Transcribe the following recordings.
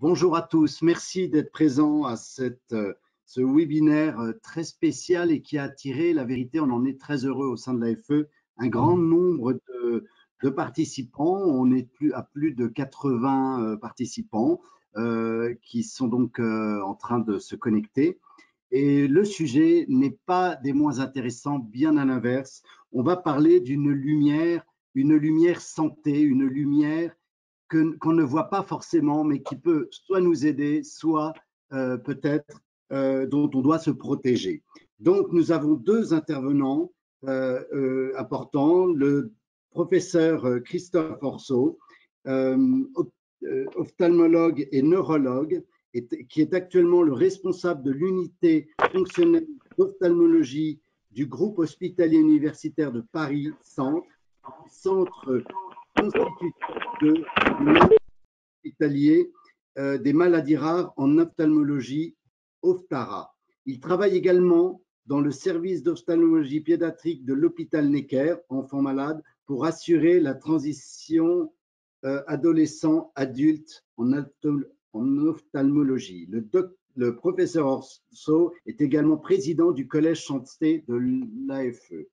Bonjour à tous, merci d'être présents à ce webinaire très spécial et qui a attiré, la vérité, on en est très heureux au sein de l'AFE, un grand nombre de participants. On est à plus de 80 participants qui sont donc en train de se connecter. Et le sujet n'est pas des moins intéressants, bien à l'inverse. On va parler d'une lumière, une lumière santé, une lumière qu'on ne voit pas forcément, mais qui peut soit nous aider, soit peut-être dont on doit se protéger. Donc, nous avons deux intervenants importants. Le professeur Christophe Orceau, ophtalmologue et neurologue, qui est actuellement le responsable de l'unité fonctionnelle d'ophtalmologie du groupe hospitalier universitaire de Paris Centre, centre constitué de hospitalier des maladies rares en ophtalmologie, OPHTARA. Il travaille également dans le service d'ophtalmologie pédiatrique de l'hôpital Necker, enfants malades, pour assurer la transition adolescent-adulte en ophtalmologie. Le professeur Orceau est également président du collège santé de l'AFE.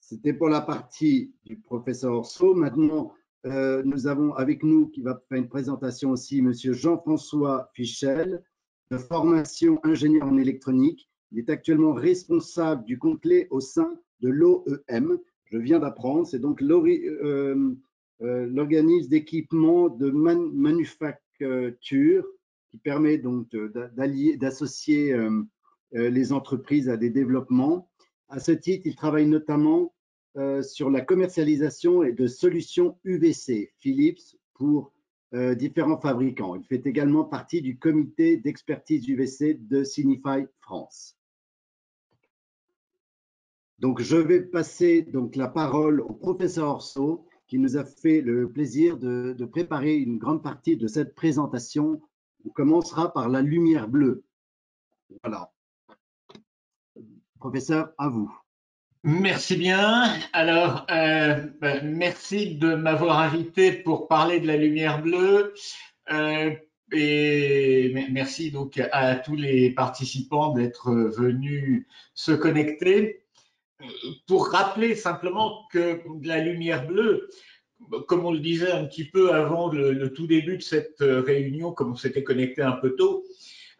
C'était pour la partie du professeur Orceau. Maintenant, nous avons avec nous, qui va faire une présentation aussi, monsieur Jean-François Fichel, de formation ingénieur en électronique. Il est actuellement responsable du complet au sein de l'OEM. Je viens d'apprendre, c'est donc l'organisme d'équipement de manufacture qui permet donc d'associer les entreprises à des développements. À ce titre, il travaille notamment sur la commercialisation et de solutions UVC Philips pour différents fabricants. Il fait également partie du comité d'expertise UVC de Signify France. Donc, je vais passer donc la parole au professeur Orceau qui nous a fait le plaisir de préparer une grande partie de cette présentation. On commencera par la lumière bleue. Voilà. Professeur, à vous. Merci bien. Alors, merci de m'avoir invité pour parler de la lumière bleue. Et merci donc à tous les participants d'être venus se connecter. Pour rappeler simplement que la lumière bleue, comme on le disait un petit peu avant le tout début de cette réunion, comme on s'était connecté un peu tôt,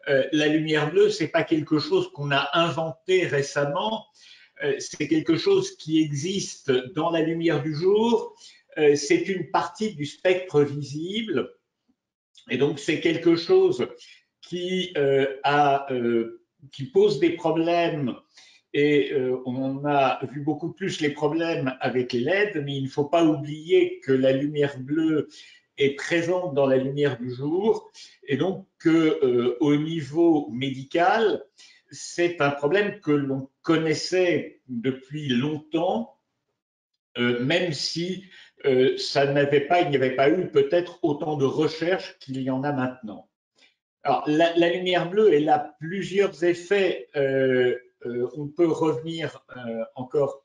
la lumière bleue, c'est pas quelque chose qu'on a inventé récemment. C'est quelque chose qui existe dans la lumière du jour, c'est une partie du spectre visible, et donc c'est quelque chose qui pose des problèmes, et on a vu beaucoup plus les problèmes avec les LED, mais il ne faut pas oublier que la lumière bleue est présente dans la lumière du jour, et donc au niveau médical, c'est un problème que l'on connaissait depuis longtemps, même si il n'y avait pas eu peut-être autant de recherches qu'il y en a maintenant. Alors, la lumière bleue, elle a plusieurs effets. On peut revenir encore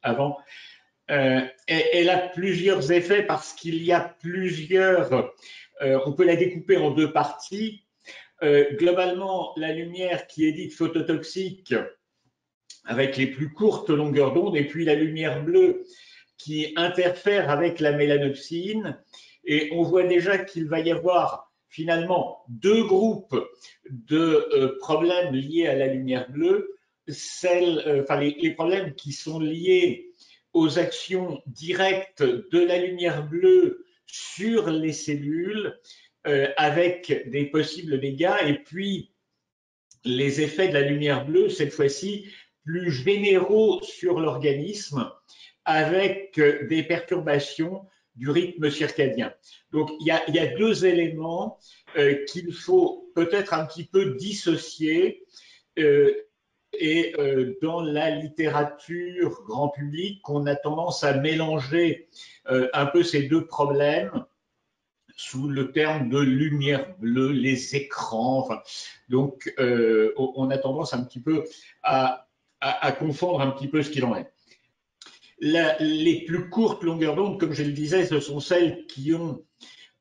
avant. Elle a plusieurs effets parce qu'il y a plusieurs. On peut la découper en deux parties. Globalement, la lumière qui est dite phototoxique avec les plus courtes longueurs d'onde, et puis la lumière bleue qui interfère avec la mélanopsine. Et on voit déjà qu'il va y avoir finalement deux groupes de problèmes liés à la lumière bleue. Les problèmes qui sont liés aux actions directes de la lumière bleue sur les cellules, avec des possibles dégâts, et puis les effets de la lumière bleue, cette fois-ci, plus généraux sur l'organisme, avec des perturbations du rythme circadien. Donc, il y a deux éléments qu'il faut peut-être un petit peu dissocier, et dans la littérature grand public, on a tendance à mélanger un peu ces deux problèmes sous le terme de lumière bleue, les écrans. Enfin, donc, on a tendance un petit peu à confondre un petit peu ce qu'il en est. Les plus courtes longueurs d'onde, comme je le disais, ce sont celles qui ont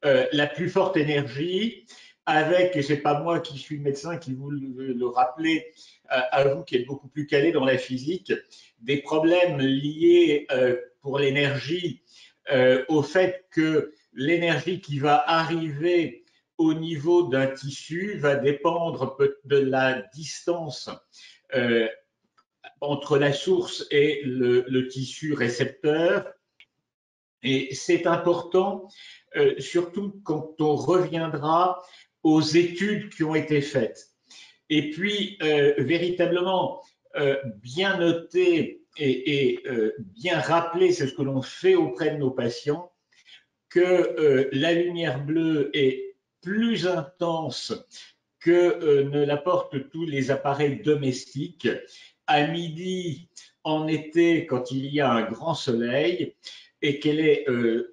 la plus forte énergie, avec, et c'est pas moi qui suis médecin qui vous le rappelez, à vous qui êtes beaucoup plus calé dans la physique, des problèmes liés pour l'énergie au fait que l'énergie qui va arriver au niveau d'un tissu va dépendre de la distance entre la source et le tissu récepteur. Et c'est important, surtout quand on reviendra aux études qui ont été faites. Et puis, véritablement, bien noter et bien rappeler, c'est ce que l'on fait auprès de nos patients, que la lumière bleue est plus intense que ne l'apportent tous les appareils domestiques. À midi, en été, quand il y a un grand soleil, et qu'elle est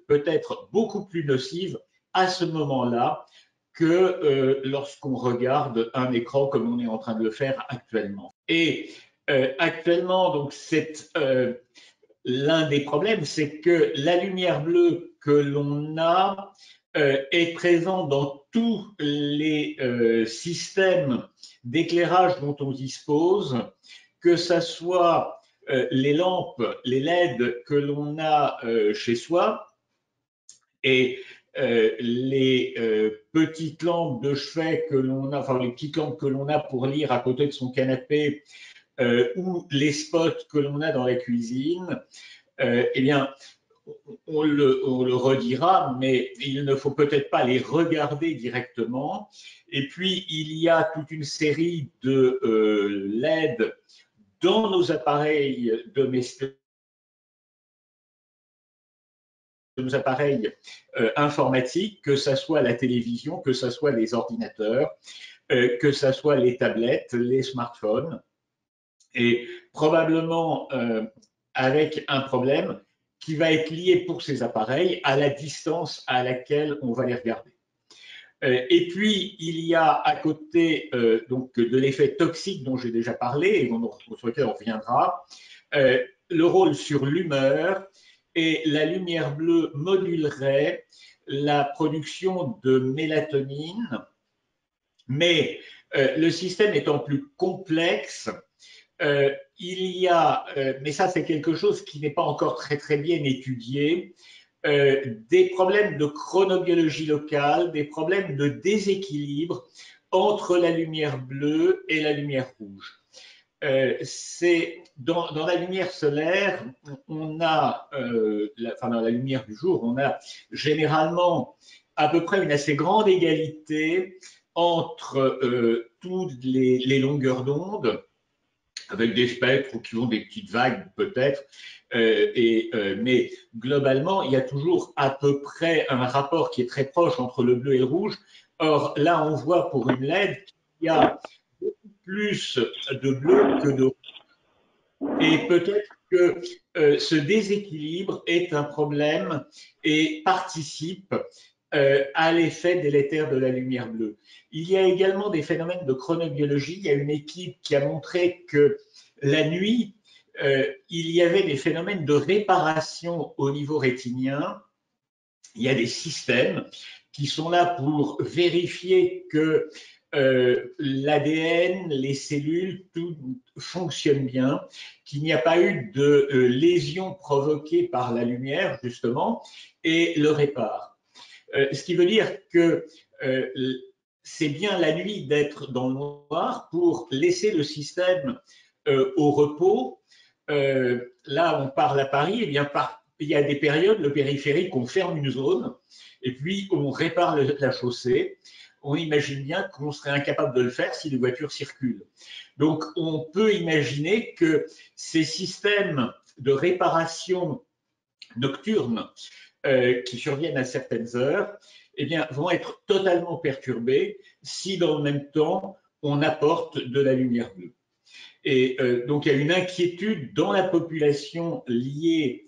peut-être beaucoup plus nocive à ce moment-là que lorsqu'on regarde un écran comme on est en train de le faire actuellement. Et actuellement, donc, c'est l'un des problèmes, c'est que la lumière bleue que l'on a est présente dans tous les systèmes d'éclairage dont on dispose, que ce soit les lampes, les LED que l'on a chez soi et les petites lampes de chevet que l'on a, enfin les petites lampes que l'on a pour lire à côté de son canapé ou les spots que l'on a dans la cuisine, eh bien, on le redira, mais il ne faut peut-être pas les regarder directement. Et puis, il y a toute une série de LED dans nos appareils domestiques, nos appareils informatiques, que ce soit la télévision, que ce soit les ordinateurs, que ce soit les tablettes, les smartphones, et probablement avec un problème qui va être lié pour ces appareils à la distance à laquelle on va les regarder. Et puis, il y a à côté donc, de l'effet toxique dont j'ai déjà parlé et sur lequel on reviendra, le rôle sur l'humeur, et la lumière bleue modulerait la production de mélatonine, mais le système étant plus complexe, il y a, mais ça c'est quelque chose qui n'est pas encore très bien étudié, des problèmes de chronobiologie locale, des problèmes de déséquilibre entre la lumière bleue et la lumière rouge. C'est dans la lumière solaire, on a, enfin dans la lumière du jour, on a généralement à peu près une assez grande égalité entre toutes les longueurs d'onde, avec des spectres qui ont des petites vagues peut-être, mais globalement, il y a toujours à peu près un rapport qui est très proche entre le bleu et le rouge. Or, là, on voit pour une LED qu'il y a plus de bleu que de rouge. Et peut-être que ce déséquilibre est un problème et participe à l'effet délétère de la lumière bleue. Il y a également des phénomènes de chronobiologie. Il y a une équipe qui a montré que la nuit, il y avait des phénomènes de réparation au niveau rétinien. Il y a des systèmes qui sont là pour vérifier que l'ADN, les cellules, tout fonctionne bien, qu'il n'y a pas eu de lésions provoquées par la lumière, justement, et le répare. Ce qui veut dire que c'est bien la nuit d'être dans le noir pour laisser le système au repos. Là, on parle à Paris, eh bien, il y a des périodes, le périphérique, on ferme une zone et puis on répare la chaussée. On imagine bien qu'on serait incapable de le faire si les voitures circulent. Donc, on peut imaginer que ces systèmes de réparation nocturne qui surviennent à certaines heures, eh bien, vont être totalement perturbés si dans le même temps on apporte de la lumière bleue. Et donc il y a une inquiétude dans la population liée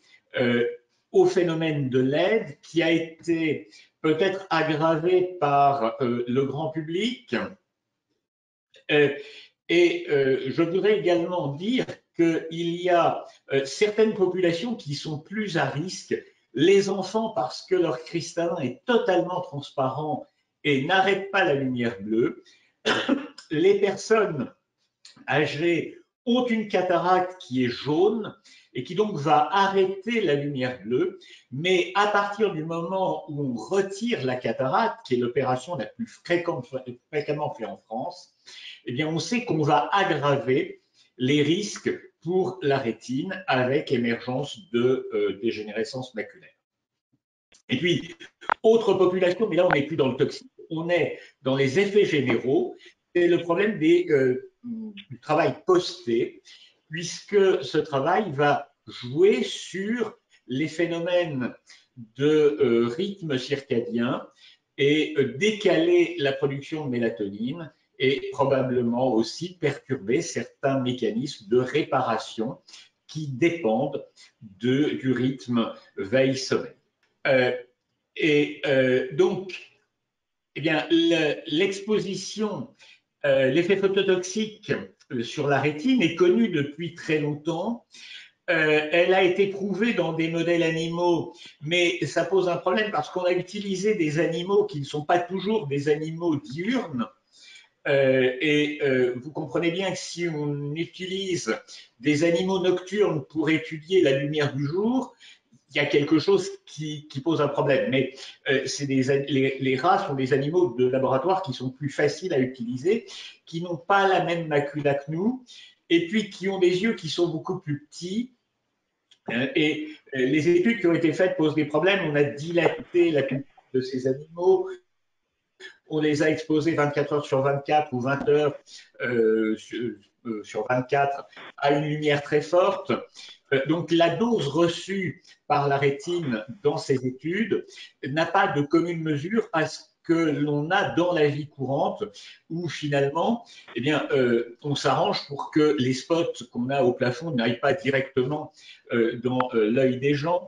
au phénomène de LED qui a été peut-être aggravée par le grand public. Et je voudrais également dire qu'il y a certaines populations qui sont plus à risque Les enfants, parce que leur cristallin est totalement transparent et n'arrête pas la lumière bleue. Les personnes âgées ont une cataracte qui est jaune et qui donc va arrêter la lumière bleue. Mais à partir du moment où on retire la cataracte, qui est l'opération la plus fréquemment faite en France, eh bien on sait qu'on va aggraver les risques pour la rétine avec émergence de dégénérescence maculaire. Et puis, autre population, mais là on n'est plus dans le toxique, on est dans les effets généraux, c'est le problème du travail posté, puisque ce travail va jouer sur les phénomènes de rythme circadien et décaler la production de mélatonine et probablement aussi perturber certains mécanismes de réparation qui dépendent du rythme veille-sommeil. Donc, eh bien, l'exposition, l'effet phototoxique sur la rétine est connu depuis très longtemps. Elle a été prouvée dans des modèles animaux, mais ça pose un problème parce qu'on a utilisé des animaux qui ne sont pas toujours des animaux diurnes. Vous comprenez bien que si on utilise des animaux nocturnes pour étudier la lumière du jour, il y a quelque chose qui pose un problème. Mais les rats sont des animaux de laboratoire qui sont plus faciles à utiliser, qui n'ont pas la même macula que nous, et puis qui ont des yeux qui sont beaucoup plus petits. Et les études qui ont été faites posent des problèmes. On a dilaté la pupille de ces animaux. On les a exposés 24 heures sur 24 ou 20 heures sur 24 à une lumière très forte. Donc la dose reçue par la rétine dans ces études n'a pas de commune mesure à ce que l'on a dans la vie courante, où finalement, eh bien, on s'arrange pour que les spots qu'on a au plafond n'aillent pas directement dans l'œil des gens,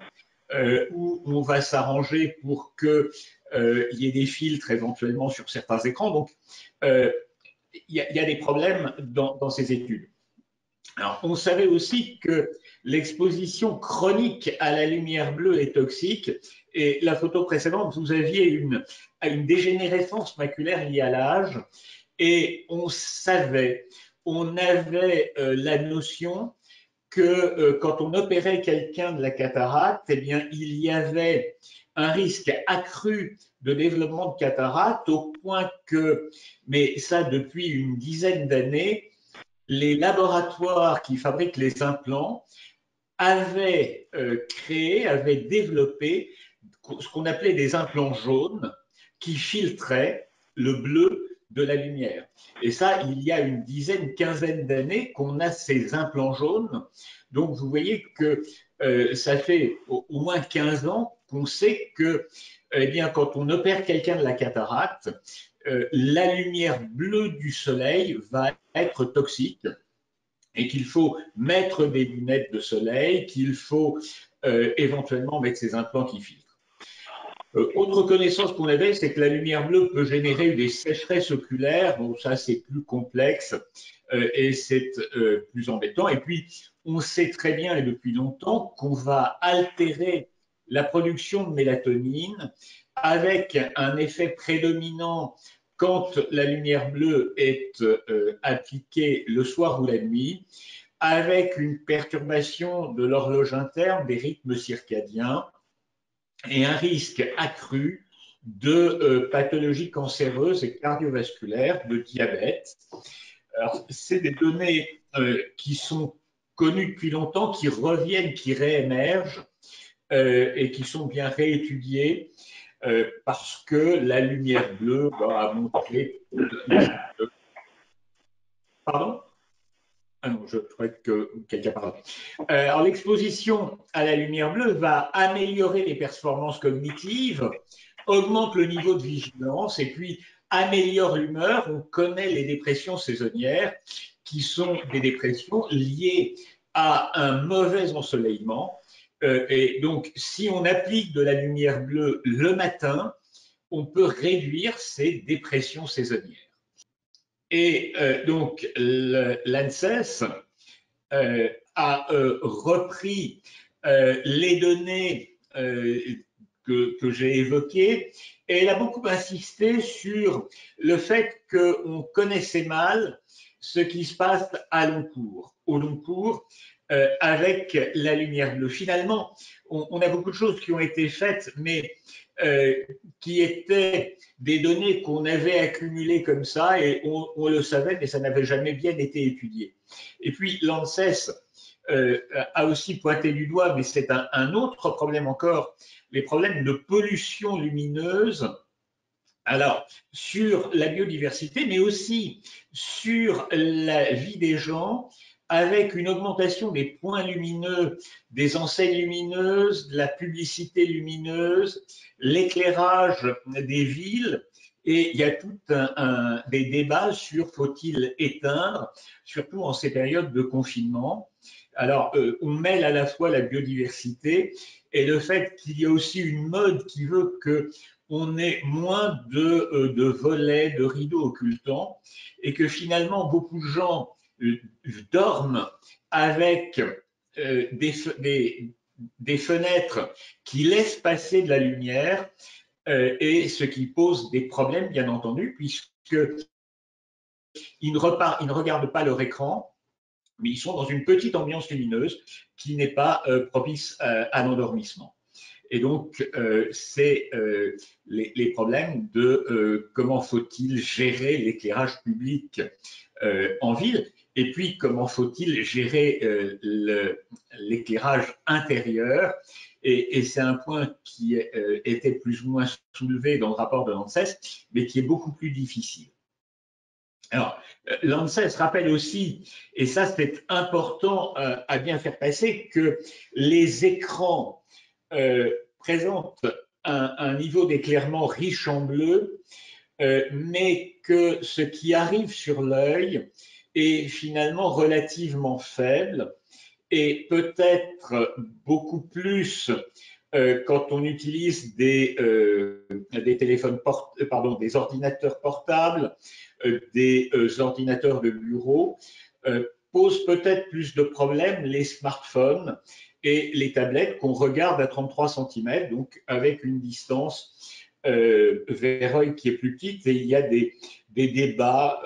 où on va s'arranger pour que il y ait des filtres éventuellement sur certains écrans. Donc, il y a des problèmes dans ces études. Alors, on savait aussi que l'exposition chronique à la lumière bleue est toxique. Et la photo précédente, vous aviez une dégénérescence maculaire liée à l'âge. Et on savait, on avait la notion que quand on opérait quelqu'un de la cataracte, eh bien, il y avait un risque accru de développement de cataracte au point que, mais ça depuis une dizaine d'années, les laboratoires qui fabriquent les implants avaient avaient développé ce qu'on appelait des implants jaunes qui filtraient le bleu de la lumière. Et ça, il y a une quinzaine d'années qu'on a ces implants jaunes. Donc, vous voyez que ça fait au moins 15 ans qu'on sait que, eh bien, quand on opère quelqu'un de la cataracte, la lumière bleue du soleil va être toxique et qu'il faut mettre des lunettes de soleil, qu'il faut éventuellement mettre ces implants qui filtrent. Autre connaissance qu'on avait, c'est que la lumière bleue peut générer des sécheresses oculaires. Bon, ça, c'est plus complexe et c'est plus embêtant. Et puis, on sait très bien et depuis longtemps qu'on va altérer la production de mélatonine avec un effet prédominant quand la lumière bleue est appliquée le soir ou la nuit, avec une perturbation de l'horloge interne, des rythmes circadiens, et un risque accru de pathologies cancéreuses et cardiovasculaires, de diabète. Alors, c'est des données qui sont connues depuis longtemps, qui reviennent, qui réémergent et qui sont bien réétudiées parce que la lumière bleue a montré... Pardon ? Ah non, je croyais que quelqu'un parlait. Alors, l'exposition à la lumière bleue va améliorer les performances cognitives, augmente le niveau de vigilance et puis améliore l'humeur. On connaît les dépressions saisonnières qui sont des dépressions liées à un mauvais ensoleillement. Et donc, si on applique de la lumière bleue le matin, on peut réduire ces dépressions saisonnières. Et donc, l'ANSES a repris les données que j'ai évoquées. Et elle a beaucoup insisté sur le fait qu'on connaissait mal ce qui se passe au long cours, avec la lumière bleue. Finalement, on a beaucoup de choses qui ont été faites, mais qui étaient des données qu'on avait accumulées comme ça, et on le savait, mais ça n'avait jamais bien été étudié. Et puis, l'ANSES a aussi pointé du doigt, mais c'est un autre problème encore, les problèmes de pollution lumineuse. Alors, sur la biodiversité, mais aussi sur la vie des gens, avec une augmentation des points lumineux, des enseignes lumineuses, de la publicité lumineuse, l'éclairage des villes. Et il y a tout des débats sur faut-il éteindre, surtout en ces périodes de confinement. Alors, on mêle à la fois la biodiversité et le fait qu'il y a aussi une mode qui veut que on ait moins de volets, de rideaux occultants, et que finalement beaucoup de gens dorment avec des fenêtres qui laissent passer de la lumière, et ce qui pose des problèmes, bien entendu, puisqu'ils ne regardent pas leur écran, mais ils sont dans une petite ambiance lumineuse qui n'est pas propice à l'endormissement. Et donc, c'est les problèmes de comment faut-il gérer l'éclairage public en ville, et puis comment faut-il gérer l'éclairage intérieur. Et c'est un point qui était plus ou moins soulevé dans le rapport de l'ANSES, mais qui est beaucoup plus difficile. Alors, l'ANSES rappelle aussi, et ça c'est important à bien faire passer, que les écrans présentent un niveau d'éclairement riche en bleu, mais que ce qui arrive sur l'œil est finalement relativement faible et peut-être beaucoup plus quand on utilise des téléphones des ordinateurs portables, des ordinateurs de bureau, posent peut-être plus de problèmes les smartphones et les tablettes qu'on regarde à 33 cm, donc avec une distance vers œil qui est plus petite. Et il y a des débats,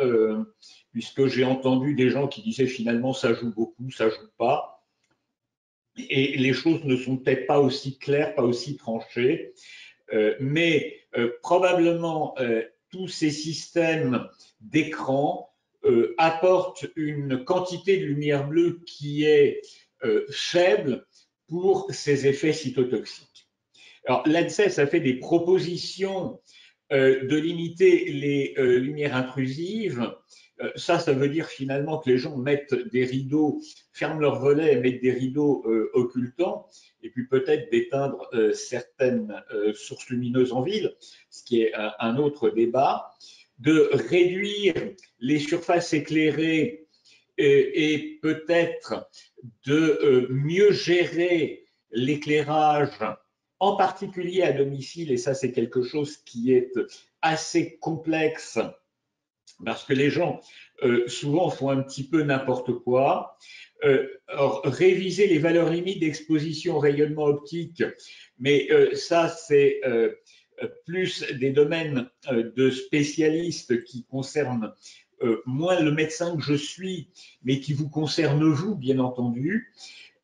puisque j'ai entendu des gens qui disaient finalement ça joue beaucoup, ça joue pas. Et les choses ne sont peut-être pas aussi claires, pas aussi tranchées, mais probablement tous ces systèmes d'écran apportent une quantité de lumière bleue qui est faible pour ces effets cytotoxiques. Alors, l'ANSES a fait des propositions de limiter les lumières intrusives. Ça veut dire finalement que les gens mettent des rideaux, ferment leurs volets et mettent des rideaux occultants, et puis peut-être d'éteindre certaines sources lumineuses en ville, ce qui est un autre débat, de réduire les surfaces éclairées et peut-être de mieux gérer l'éclairage, en particulier à domicile, et ça c'est quelque chose qui est assez complexe, parce que les gens souvent font un petit peu n'importe quoi. Alors, réviser les valeurs limites d'exposition au rayonnement optique, mais ça c'est plus des domaines de spécialistes qui concernent moins le médecin que je suis, mais qui vous concerne vous, bien entendu.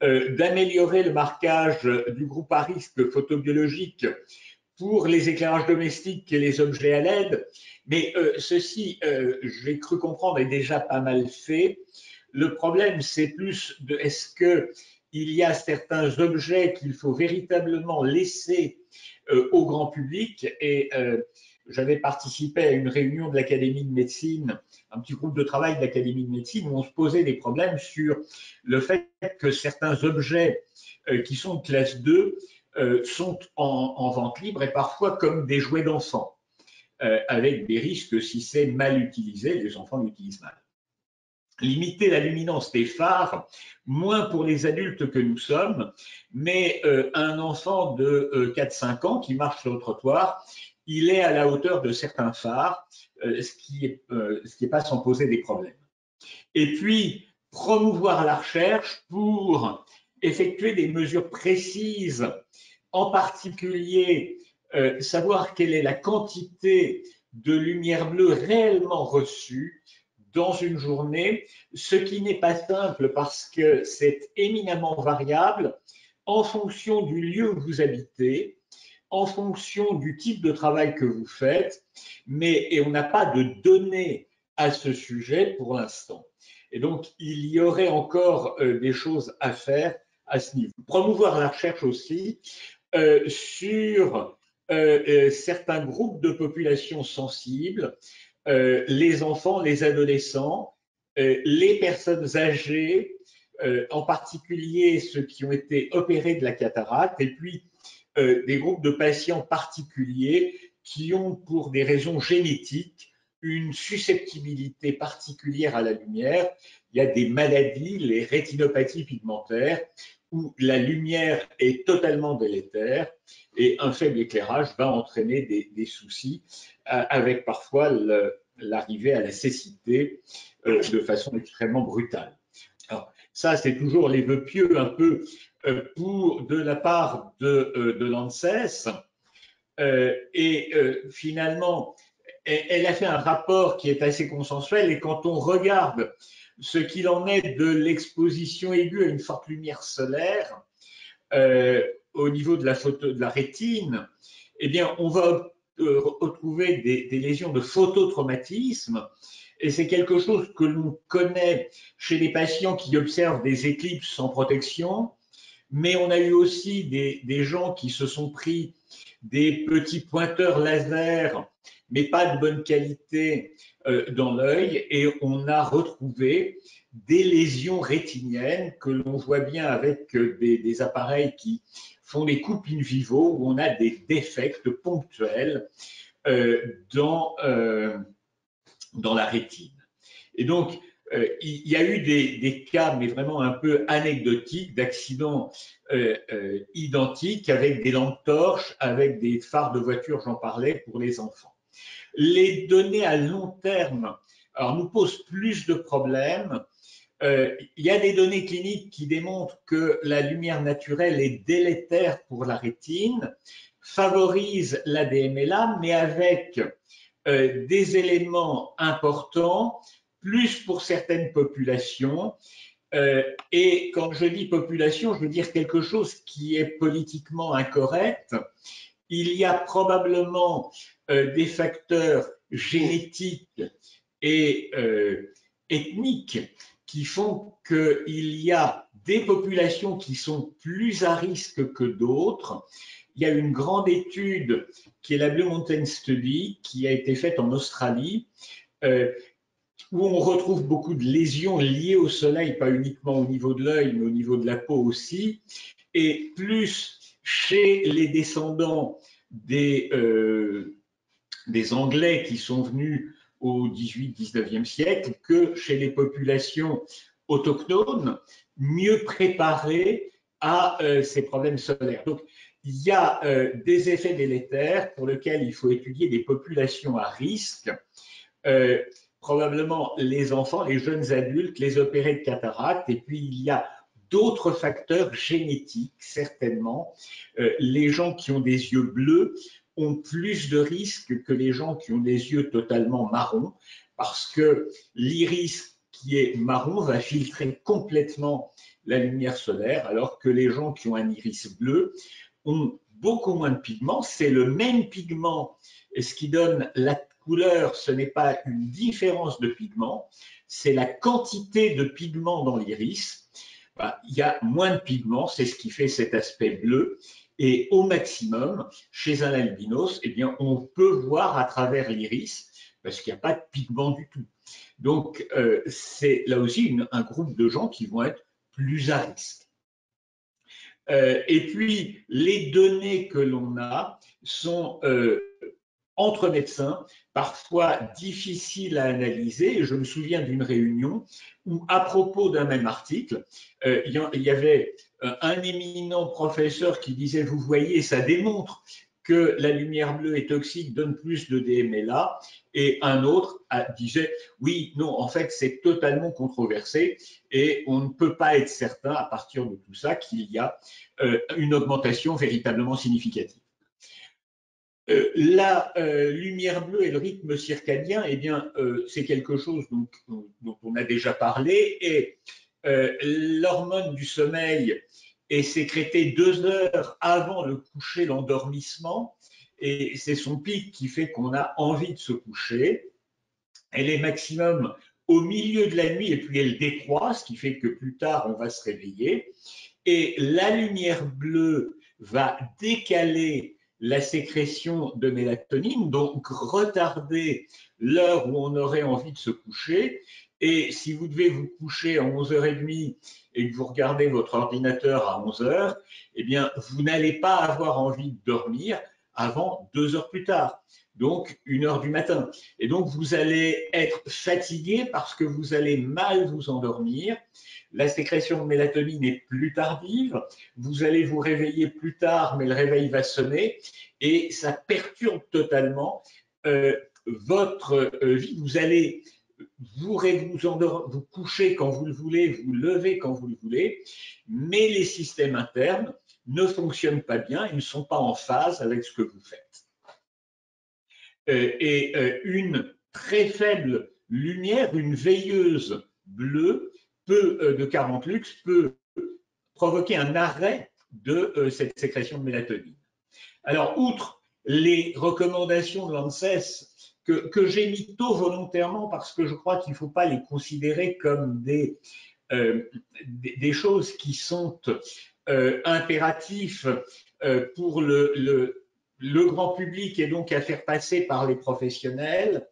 D'améliorer le marquage du groupe à risque photobiologique pour les éclairages domestiques et les objets à LED, mais ceci, j'ai cru comprendre, est déjà pas mal fait. Le problème, c'est plus de est-ce qu'il y a certains objets qu'il faut véritablement laisser au grand public, et j'avais participé à une réunion de l'Académie de médecine, un petit groupe de travail de l'Académie de médecine, où on se posait des problèmes sur le fait que certains objets qui sont de classe 2 sont en vente libre, et parfois comme des jouets d'enfants, avec des risques si c'est mal utilisé, les enfants l'utilisent mal. Limiter la luminance des phares, moins pour les adultes que nous sommes, mais un enfant de 4-5 ans qui marche sur le trottoir, il est à la hauteur de certains phares, ce qui est pas sans poser des problèmes. Et puis, promouvoir la recherche pour effectuer des mesures précises en particulier savoir quelle est la quantité de lumière bleue réellement reçue dans une journée, ce qui n'est pas simple parce que c'est éminemment variable en fonction du lieu où vous habitez, en fonction du type de travail que vous faites, et on n'a pas de données à ce sujet pour l'instant. Et donc, il y aurait encore des choses à faire à ce niveau. Promouvoir la recherche aussi sur certains groupes de population sensibles, les enfants, les adolescents, les personnes âgées, en particulier ceux qui ont été opérés de la cataracte, et puis des groupes de patients particuliers qui ont, pour des raisons génétiques, une susceptibilité particulière à la lumière. Il y a des maladies, les rétinopathies pigmentaires, où la lumière est totalement délétère et un faible éclairage va entraîner des soucis avec parfois l'arrivée à la cécité de façon extrêmement brutale. Alors, ça, c'est toujours les vœux pieux un peu de la part de l'ANSES. Finalement, elle a fait un rapport qui est assez consensuel et quand on regarde ce qu'il en est de l'exposition aiguë à une forte lumière solaire au niveau de la rétine, eh bien, on va retrouver des lésions de phototraumatisme. Et c'est quelque chose que l'on connaît chez les patients qui observent des éclipses sans protection, mais on a eu aussi des gens qui se sont pris des petits pointeurs laser, mais pas de bonne qualité dans l'œil, et on a retrouvé des lésions rétiniennes que l'on voit bien avec des appareils qui font des coupes in vivo, où on a des défects ponctuels dans la rétine. Et donc, il y a eu des cas, mais vraiment un peu anecdotiques, d'accidents identiques avec des lampes torches, avec des phares de voiture, j'en parlais, pour les enfants. Les données à long terme alors, nous posent plus de problèmes. Il y a des données cliniques qui démontrent que la lumière naturelle est délétère pour la rétine, favorise l'ADMLA, mais avec des éléments importants, plus pour certaines populations. Et quand je dis population, je veux dire quelque chose qui est politiquement incorrect. Il y a probablement des facteurs génétiques et ethniques qui font qu'il y a des populations qui sont plus à risque que d'autres. Il y a une grande étude qui est la Blue Mountain Study qui a été faite en Australie où on retrouve beaucoup de lésions liées au soleil, pas uniquement au niveau de l'œil, mais au niveau de la peau aussi, et plus chez les descendants des Anglais qui sont venus au 18-19e siècle que chez les populations autochtones, mieux préparées à ces problèmes solaires. Donc, il y a des effets délétères pour lesquels il faut étudier des populations à risque, probablement les enfants, les jeunes adultes, les opérés de cataracte, et puis il y a d'autres facteurs génétiques, certainement. Les gens qui ont des yeux bleus ont plus de risques que les gens qui ont des yeux totalement marrons, parce que l'iris qui est marron va filtrer complètement la lumière solaire, alors que les gens qui ont un iris bleu ont beaucoup moins de pigments. C'est le même pigment, et ce qui donne la couleur, ce n'est pas une différence de pigment, c'est la quantité de pigments dans l'iris. Il y a moins de pigments, c'est ce qui fait cet aspect bleu. Et au maximum, chez un albinos, eh bien, on peut voir à travers l'iris parce qu'il n'y a pas de pigment du tout. Donc, c'est là aussi un groupe de gens qui vont être plus à risque. Et puis, les données que l'on a sont entre médecins, parfois difficiles à analyser. Et je me souviens d'une réunion où, à propos d'un même article, il y avait un éminent professeur qui disait, vous voyez, ça démontre que la lumière bleue est toxique, donne plus de DMLA, et un autre disait oui, non, en fait c'est totalement controversé et on ne peut pas être certain à partir de tout ça qu'il y a une augmentation véritablement significative. La lumière bleue et le rythme circadien, eh bien, c'est quelque chose dont on a déjà parlé, et l'hormone du sommeil est sécrétée 2 heures avant le coucher, l'endormissement, et c'est son pic qui fait qu'on a envie de se coucher. Elle est maximum au milieu de la nuit et puis elle décroît, ce qui fait que plus tard on va se réveiller. Et la lumière bleue va décaler la sécrétion de mélatonine, donc retarder l'heure où on aurait envie de se coucher. Et si vous devez vous coucher à 11h30 et que vous regardez votre ordinateur à 11h, eh bien, vous n'allez pas avoir envie de dormir avant 2 heures plus tard, donc 1h du matin. Et donc, vous allez être fatigué parce que vous allez mal vous endormir. La sécrétion de mélatonine est plus tardive, vous allez vous réveiller plus tard, mais le réveil va sonner et ça perturbe totalement votre vie. Vous allez vous coucher quand vous le voulez, vous lever quand vous le voulez, mais les systèmes internes ne fonctionnent pas bien, ils ne sont pas en phase avec ce que vous faites. Une très faible lumière, une veilleuse bleue, de 40 lux, peut provoquer un arrêt de cette sécrétion de mélatonine. Alors, outre les recommandations de l'ANSES que j'ai mis tôt volontairement parce que je crois qu'il ne faut pas les considérer comme des choses qui sont impératifs pour le grand public et donc à faire passer par les professionnels.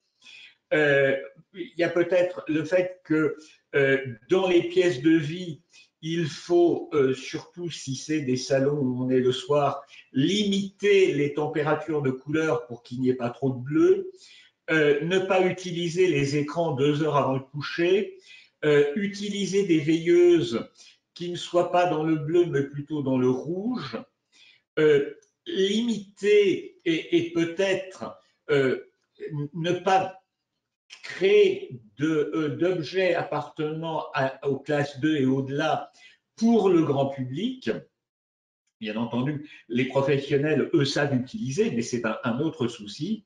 Il y a peut-être le fait que dans les pièces de vie, il faut, surtout si c'est des salons où on est le soir, limiter les températures de couleur pour qu'il n'y ait pas trop de bleu, ne pas utiliser les écrans 2 heures avant le coucher, utiliser des veilleuses qui ne soient pas dans le bleu mais plutôt dans le rouge, limiter et peut-être ne pas créer d'objets appartenant aux classes 2 et au-delà pour le grand public. Bien entendu, les professionnels, eux, savent utiliser, mais c'est un autre souci.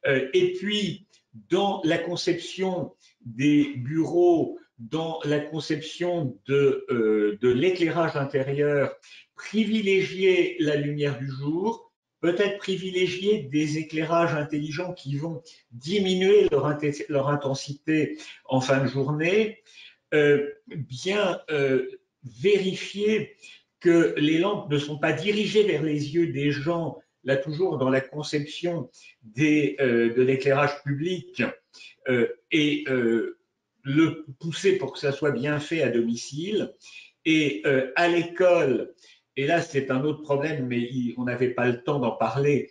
Et puis, dans la conception des bureaux, dans la conception de l'éclairage intérieur, privilégier la lumière du jour, peut-être privilégier des éclairages intelligents qui vont diminuer leur intensité en fin de journée, bien vérifier que les lampes ne sont pas dirigées vers les yeux des gens, là toujours dans la conception de l'éclairage public, et le pousser pour que ça soit bien fait à domicile. Et à l'école, et là c'est un autre problème, mais on n'avait pas le temps d'en parler,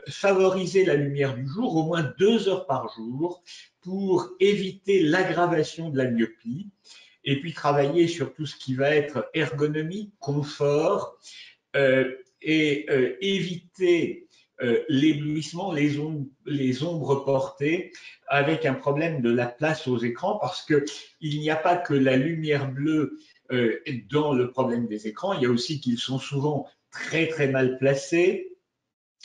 favoriser la lumière du jour au moins 2 heures par jour pour éviter l'aggravation de la myopie, et puis travailler sur tout ce qui va être ergonomie, confort, et éviter l'éblouissement, les ombres portées, avec un problème de la place aux écrans, parce qu'il n'y a pas que la lumière bleue dans le problème des écrans, il y a aussi qu'ils sont souvent très très mal placés.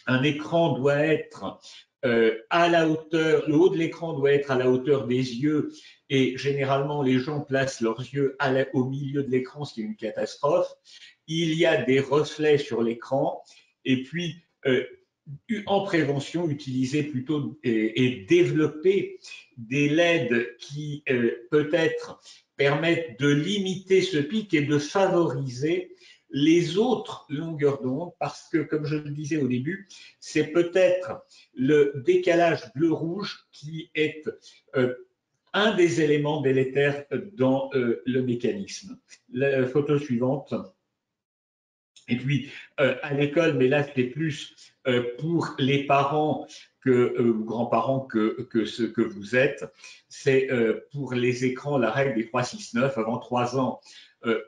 Un écran doit être à la hauteur, le haut de l'écran doit être à la hauteur des yeux, et généralement les gens placent leurs yeux au milieu de l'écran, ce qui est une catastrophe. Il y a des reflets sur l'écran, et puis en prévention, utiliser plutôt et développer des LED qui peut-être permettent de limiter ce pic et de favoriser les autres longueurs d'onde, parce que, comme je le disais au début, c'est peut-être le décalage bleu-rouge qui est un des éléments délétères dans le mécanisme. La photo suivante. Et puis, à l'école, mais là, c'était plus pour les parents grands-parents que ce que vous êtes, c'est pour les écrans, la règle des 3-6-9, avant 3 ans,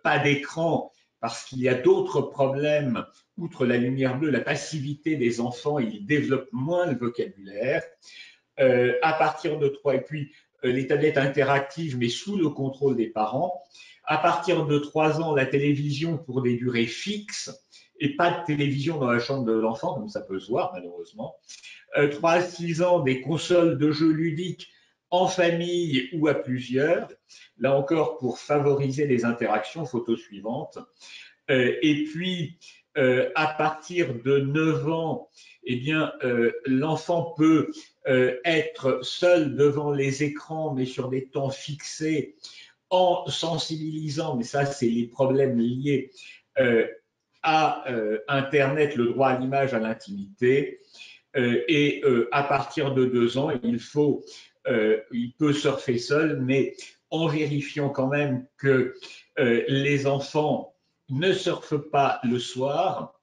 pas d'écran, parce qu'il y a d'autres problèmes. Outre la lumière bleue, la passivité des enfants, ils développent moins le vocabulaire. À partir de 3, et puis les tablettes interactives, mais sous le contrôle des parents. À partir de 3 ans, la télévision pour des durées fixes, et pas de télévision dans la chambre de l'enfant, comme ça peut se voir malheureusement. 3 à 6 ans, des consoles de jeux ludiques en famille ou à plusieurs, là encore pour favoriser les interactions. Photo suivante. Et puis, à partir de 9 ans, eh bien, l'enfant peut être seul devant les écrans, mais sur des temps fixés, en sensibilisant, mais ça, c'est les problèmes liés à Internet, le droit à l'image, à l'intimité. Et à partir de 2 ans, il peut surfer seul, mais en vérifiant quand même que les enfants ne surfent pas le soir.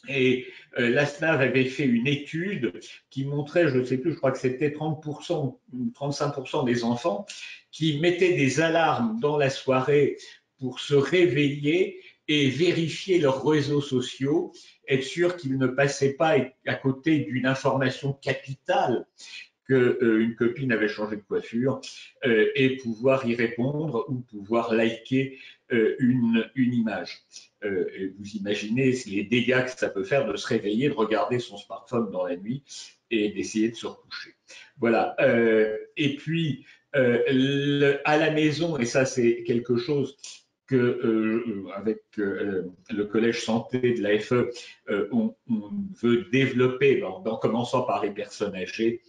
Et la SNAV avait fait une étude qui montrait, je ne sais plus, je crois que c'était 30% ou 35% des enfants qui mettaient des alarmes dans la soirée pour se réveiller et vérifier leurs réseaux sociaux, être sûr qu'ils ne passaient pas à côté d'une information capitale qu'une copine avait changé de coiffure et pouvoir y répondre ou pouvoir liker une image. Et vous imaginez les dégâts que ça peut faire de se réveiller, de regarder son smartphone dans la nuit et d'essayer de se recoucher. Voilà. Et puis, à la maison, et ça c'est quelque chose que avec le collège santé de l'AFE, on veut développer, en commençant par les personnes âgées,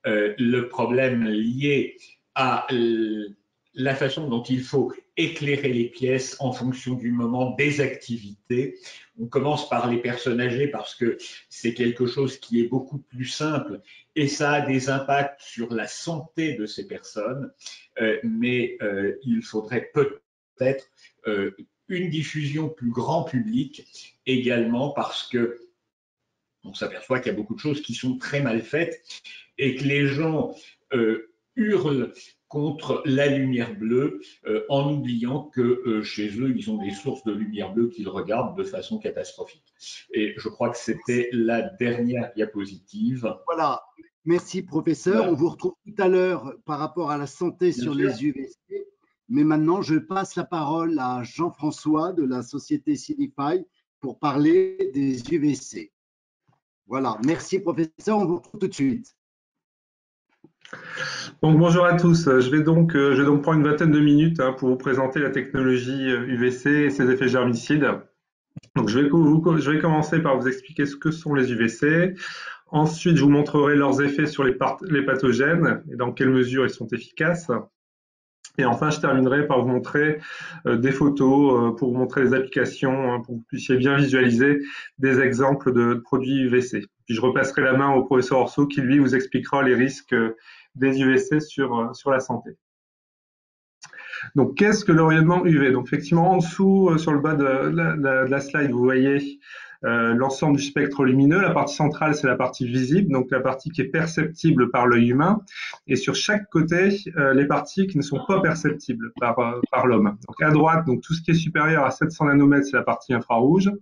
le problème lié à la façon dont il faut éclairer les pièces en fonction du moment des activités. On commence par les personnes âgées parce que c'est quelque chose qui est beaucoup plus simple et ça a des impacts sur la santé de ces personnes, mais il faudrait peut-être une diffusion plus grand public également parce que on s'aperçoit qu'il y a beaucoup de choses qui sont très mal faites et que les gens hurlent contre la lumière bleue en oubliant que chez eux, ils ont des sources de lumière bleue qu'ils regardent de façon catastrophique. Et je crois que c'était la dernière diapositive. Voilà, merci professeur. Voilà. On vous retrouve tout à l'heure par rapport à la santé Bien sur sûr. les UVC. Mais maintenant, je passe la parole à Jean-François de la société Cinify pour parler des UVC. Voilà, merci professeur, on vous retrouve tout de suite. Donc bonjour à tous, je vais donc prendre une vingtaine de minutes pour vous présenter la technologie UVC et ses effets germicides. Donc je vais commencer par vous expliquer ce que sont les UVC. Ensuite, je vous montrerai leurs effets sur les pathogènes et dans quelle mesure ils sont efficaces. Et enfin, je terminerai par vous montrer des photos pour vous montrer les applications, pour que vous puissiez bien visualiser des exemples de produits UVC. Puis je repasserai la main au professeur Orso qui, lui, vous expliquera les risques des UVC sur la santé. Donc, qu'est-ce que le rayonnement UV? Donc, effectivement, en dessous, sur le bas de la slide, vous voyez l'ensemble du spectre lumineux. La partie centrale, c'est la partie visible, donc la partie qui est perceptible par l'œil humain. Et sur chaque côté, les parties qui ne sont pas perceptibles par l'homme. Donc, à droite, donc tout ce qui est supérieur à 700 nanomètres, c'est la partie infrarouge.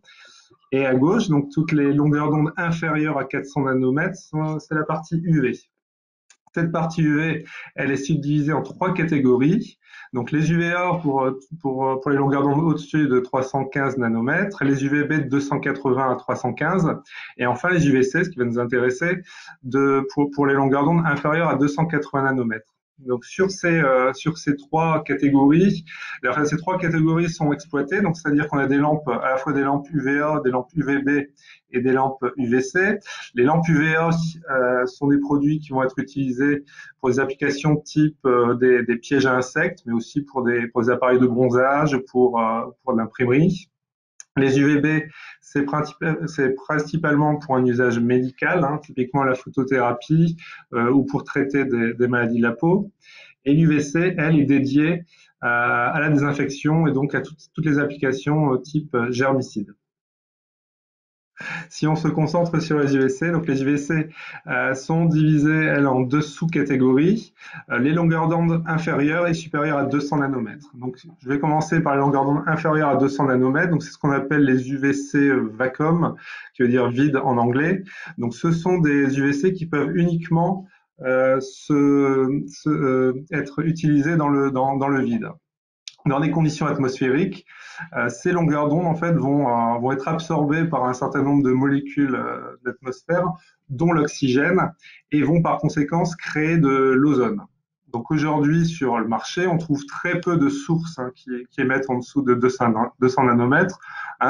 Et à gauche, donc toutes les longueurs d'onde inférieures à 400 nanomètres, c'est la partie UV. Cette partie UV, elle est subdivisée en 3 catégories. Donc les UVA pour les longueurs d'onde au-dessus de 315 nanomètres, les UVB de 280 à 315, et enfin les UVC, ce qui va nous intéresser, pour les longueurs d'onde inférieures à 280 nanomètres. Donc sur ces 3 catégories, ces 3 catégories sont exploitées, donc c'est-à-dire qu'on a des lampes, à la fois des lampes UVA, des lampes UVB et des lampes UVC. Les lampes UVA sont des produits qui vont être utilisés pour des applications type des pièges à insectes, mais aussi pour des appareils de bronzage, pour de l'imprimerie. Les UVB, c'est principalement pour un usage médical, typiquement la photothérapie ou pour traiter des maladies de la peau. Et l'UVC, elle, est dédiée à la désinfection et donc à toutes les applications type germicide. Si on se concentre sur les UVC, donc les UVC sont divisées, elles, en deux sous-catégories, les longueurs d'onde inférieures et supérieures à 200 nanomètres. Donc, je vais commencer par les longueurs d'onde inférieures à 200 nanomètres. Donc, c'est ce qu'on appelle les UVC vacuum, qui veut dire vide en anglais. Donc, ce sont des UVC qui peuvent uniquement être utilisés dans le vide. Dans des conditions atmosphériques, ces longueurs d'onde en fait vont être absorbées par un certain nombre de molécules de l'atmosphère, dont l'oxygène, et vont par conséquence créer de l'ozone. Donc aujourd'hui sur le marché, on trouve très peu de sources qui émettent en dessous de 200 nanomètres.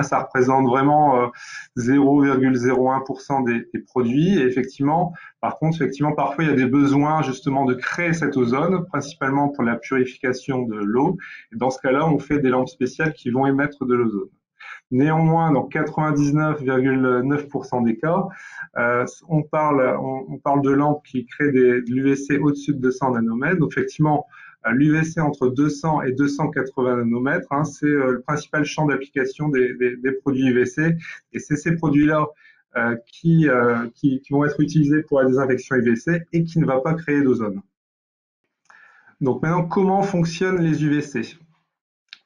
Ça représente vraiment 0,01% des produits. Et effectivement, par contre, effectivement, parfois il y a des besoins justement de créer cette ozone, principalement pour la purification de l'eau. Et dans ce cas-là, on fait des lampes spéciales qui vont émettre de l'ozone. Néanmoins, dans 99,9% des cas, on parle de lampes qui créent de l'UVC au-dessus de 200 nanomètres. Donc effectivement, l'UVC entre 200 et 280 nanomètres, c'est le principal champ d'application des produits UVC. Et c'est ces produits-là qui vont être utilisés pour la désinfection UVC et qui ne va pas créer d'ozone. Donc maintenant, comment fonctionnent les UVC ?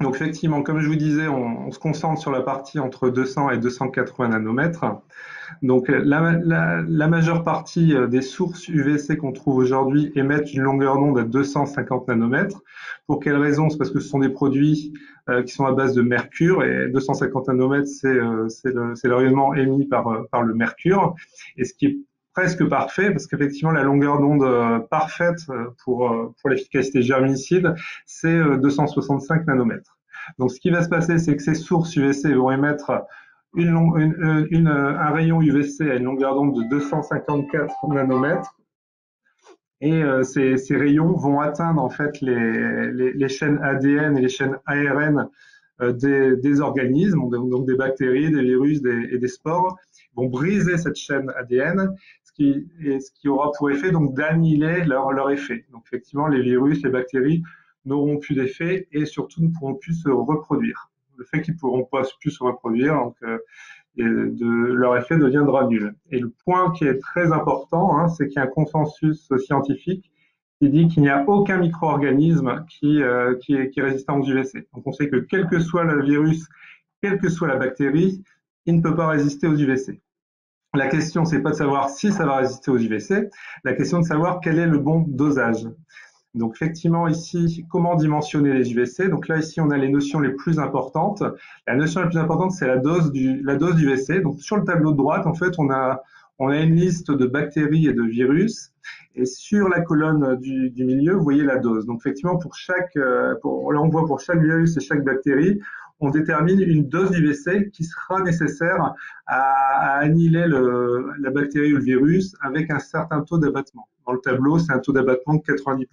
Donc effectivement, comme je vous disais, on se concentre sur la partie entre 200 et 280 nanomètres. Donc la majeure partie des sources UVC qu'on trouve aujourd'hui émettent une longueur d'onde à 250 nanomètres. Pour quelle raison? C'est parce que ce sont des produits qui sont à base de mercure, et 250 nanomètres, c'est le rayonnement émis par le mercure. Et ce qui est presque parfait, parce qu'effectivement la longueur d'onde parfaite pour l'efficacité germicide, c'est 265 nanomètres. Donc ce qui va se passer, c'est que ces sources UVC vont émettre un rayon UVC à une longueur d'onde de 254 nanomètres, et ces rayons vont atteindre en fait les chaînes ADN et les chaînes ARN des organismes, donc des bactéries, des virus et des spores, vont briser cette chaîne ADN, ce qui aura pour effet donc d'annihiler leur effet. Donc effectivement, les virus, les bactéries n'auront plus d'effet et surtout ne pourront plus se reproduire. Le fait qu'ils ne pourront pas plus se reproduire, donc leur effet deviendra nul. Et le point qui est très important, c'est qu'il y a un consensus scientifique qui dit qu'il n'y a aucun micro-organisme qui est résistant aux UVC. Donc on sait que quel que soit le virus, quelle que soit la bactérie, il ne peut pas résister aux UVC. La question, c'est pas de savoir si ça va résister aux UVC, la question de savoir quel est le bon dosage. Donc effectivement ici, comment dimensionner les UVC? Donc là ici on a les notions les plus importantes. La notion la plus importante c'est la dose d'UVC. Donc sur le tableau de droite en fait on a une liste de bactéries et de virus, et sur la colonne du milieu vous voyez la dose. Donc effectivement là on voit pour chaque virus et chaque bactérie on détermine une dose d'UVC qui sera nécessaire à annihiler la bactérie ou le virus avec un certain taux d'abattement. Dans le tableau, c'est un taux d'abattement de 90%.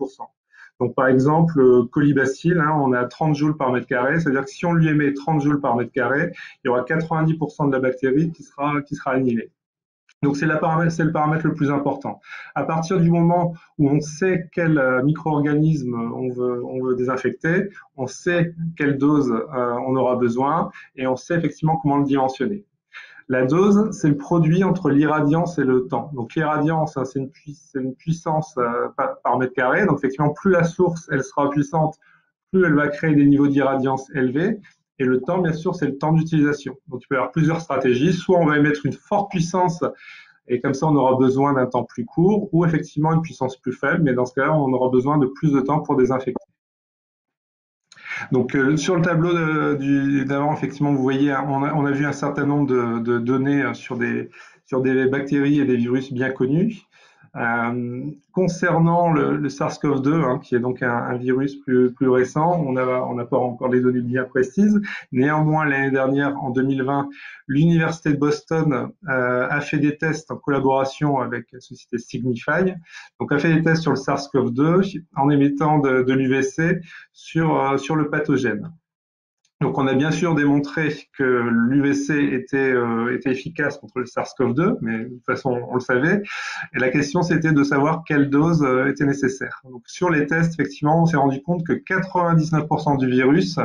Donc, par exemple, colibacille, on a 30 joules par mètre carré, c'est-à-dire que si on lui émet 30 joules par mètre carré, il y aura 90% de la bactérie qui sera annihilée. Donc, c'est le paramètre le plus important. À partir du moment où on sait quel micro-organisme on veut désinfecter, on sait quelle dose on aura besoin et on sait effectivement comment le dimensionner. La dose, c'est le produit entre l'irradiance et le temps. Donc l'irradiance, c'est une puissance par mètre carré. Donc effectivement, plus la source elle sera puissante, plus elle va créer des niveaux d'irradiance élevés. Et le temps, bien sûr, c'est le temps d'utilisation. Donc il peut y avoir plusieurs stratégies. Soit on va émettre une forte puissance et comme ça on aura besoin d'un temps plus court, ou effectivement une puissance plus faible, mais dans ce cas-là, on aura besoin de plus de temps pour désinfecter. Donc sur le tableau d'avant, effectivement, vous voyez, on a vu un certain nombre de données sur des bactéries et des virus bien connus. Concernant le SARS-CoV-2, qui est donc un virus plus récent, on n'a pas encore les données bien précises. Néanmoins, l'année dernière, en 2020, l'Université de Boston a fait des tests en collaboration avec la société Signify. Donc, a fait des tests sur le SARS-CoV-2 en émettant de l'UVC sur le pathogène. Donc, on a bien sûr démontré que l'UVC était efficace contre le SARS-CoV-2, mais de toute façon, on le savait. Et la question, c'était de savoir quelle dose était nécessaire. Donc, sur les tests, effectivement, on s'est rendu compte que 99% du virus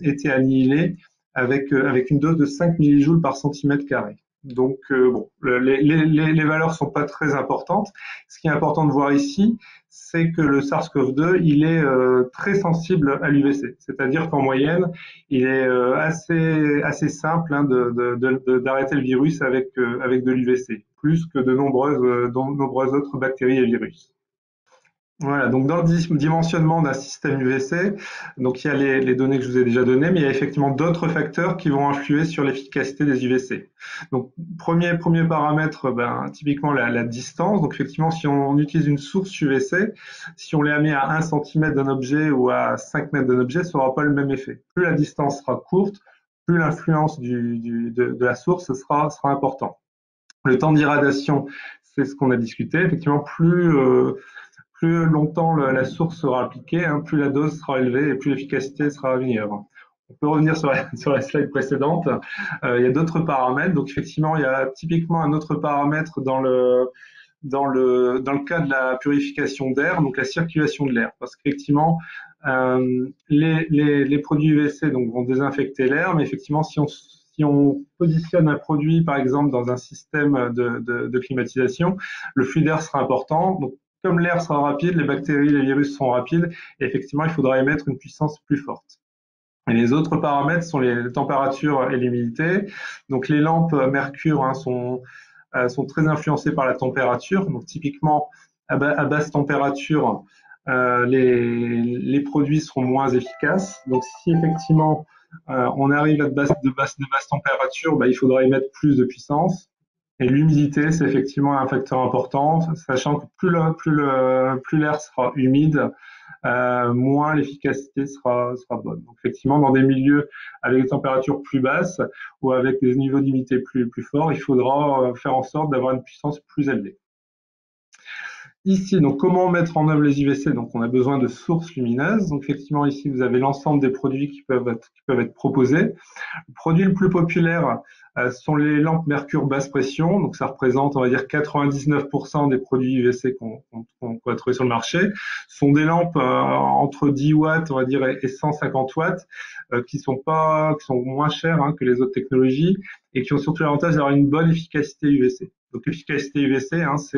était annihilé avec une dose de 5 millijoules par centimètre carré. Donc, bon, les valeurs sont pas très importantes. Ce qui est important de voir ici, c'est que le SARS-CoV-2, il est très sensible à l'UVC. C'est-à-dire qu'en moyenne, il est assez simple hein, d'arrêter le virus avec de l'UVC, plus que de nombreuses autres bactéries et virus. Voilà, donc dans le dimensionnement d'un système UVC, donc il y a les données que je vous ai déjà données, mais il y a effectivement d'autres facteurs qui vont influer sur l'efficacité des UVC. Donc premier paramètre, typiquement la distance. Donc effectivement, si on utilise une source UVC, si on les met à 1 cm d'un objet ou à 5 mètres d'un objet, ça n'aura pas le même effet. Plus la distance sera courte, plus l'influence de la source sera important. Le temps d'irradiation, c'est ce qu'on a discuté. Effectivement, plus longtemps la source sera appliquée, hein, plus la dose sera élevée et plus l'efficacité sera meilleure. On peut revenir sur la slide précédente. Il y a d'autres paramètres. Donc effectivement, il y a typiquement un autre paramètre dans le cas de la purification d'air, donc la circulation de l'air, parce qu'effectivement, les produits UVC donc, vont désinfecter l'air, mais effectivement, si on positionne un produit, par exemple, dans un système de climatisation, le flux d'air sera important. Donc, comme l'air sera rapide, les bactéries, les virus sont rapides, et effectivement, il faudra émettre une puissance plus forte. Et les autres paramètres sont les températures et l'humidité. Donc, les lampes mercure hein, sont très influencées par la température. Donc, typiquement, à basse température, les produits seront moins efficaces. Donc, si effectivement on arrive à de basse température, il faudra émettre plus de puissance. Et l'humidité, c'est effectivement un facteur important, sachant que plus l'air sera humide, moins l'efficacité sera bonne. Donc effectivement, dans des milieux avec des températures plus basses ou avec des niveaux d'humidité plus forts, il faudra faire en sorte d'avoir une puissance plus élevée. Ici, donc comment mettre en œuvre les UVC? Donc on a besoin de sources lumineuses. Donc effectivement ici vous avez l'ensemble des produits qui peuvent être proposés. Le produit le plus populaire sont les lampes mercure basse pression. Donc ça représente on va dire 99% des produits UVC qu'on peut trouver sur le marché. Ce sont des lampes entre 10 watts on va dire et 150 watts qui sont moins chères hein, que les autres technologies et qui ont surtout l'avantage d'avoir une bonne efficacité UVC. Donc l'efficacité UVC, hein, c'est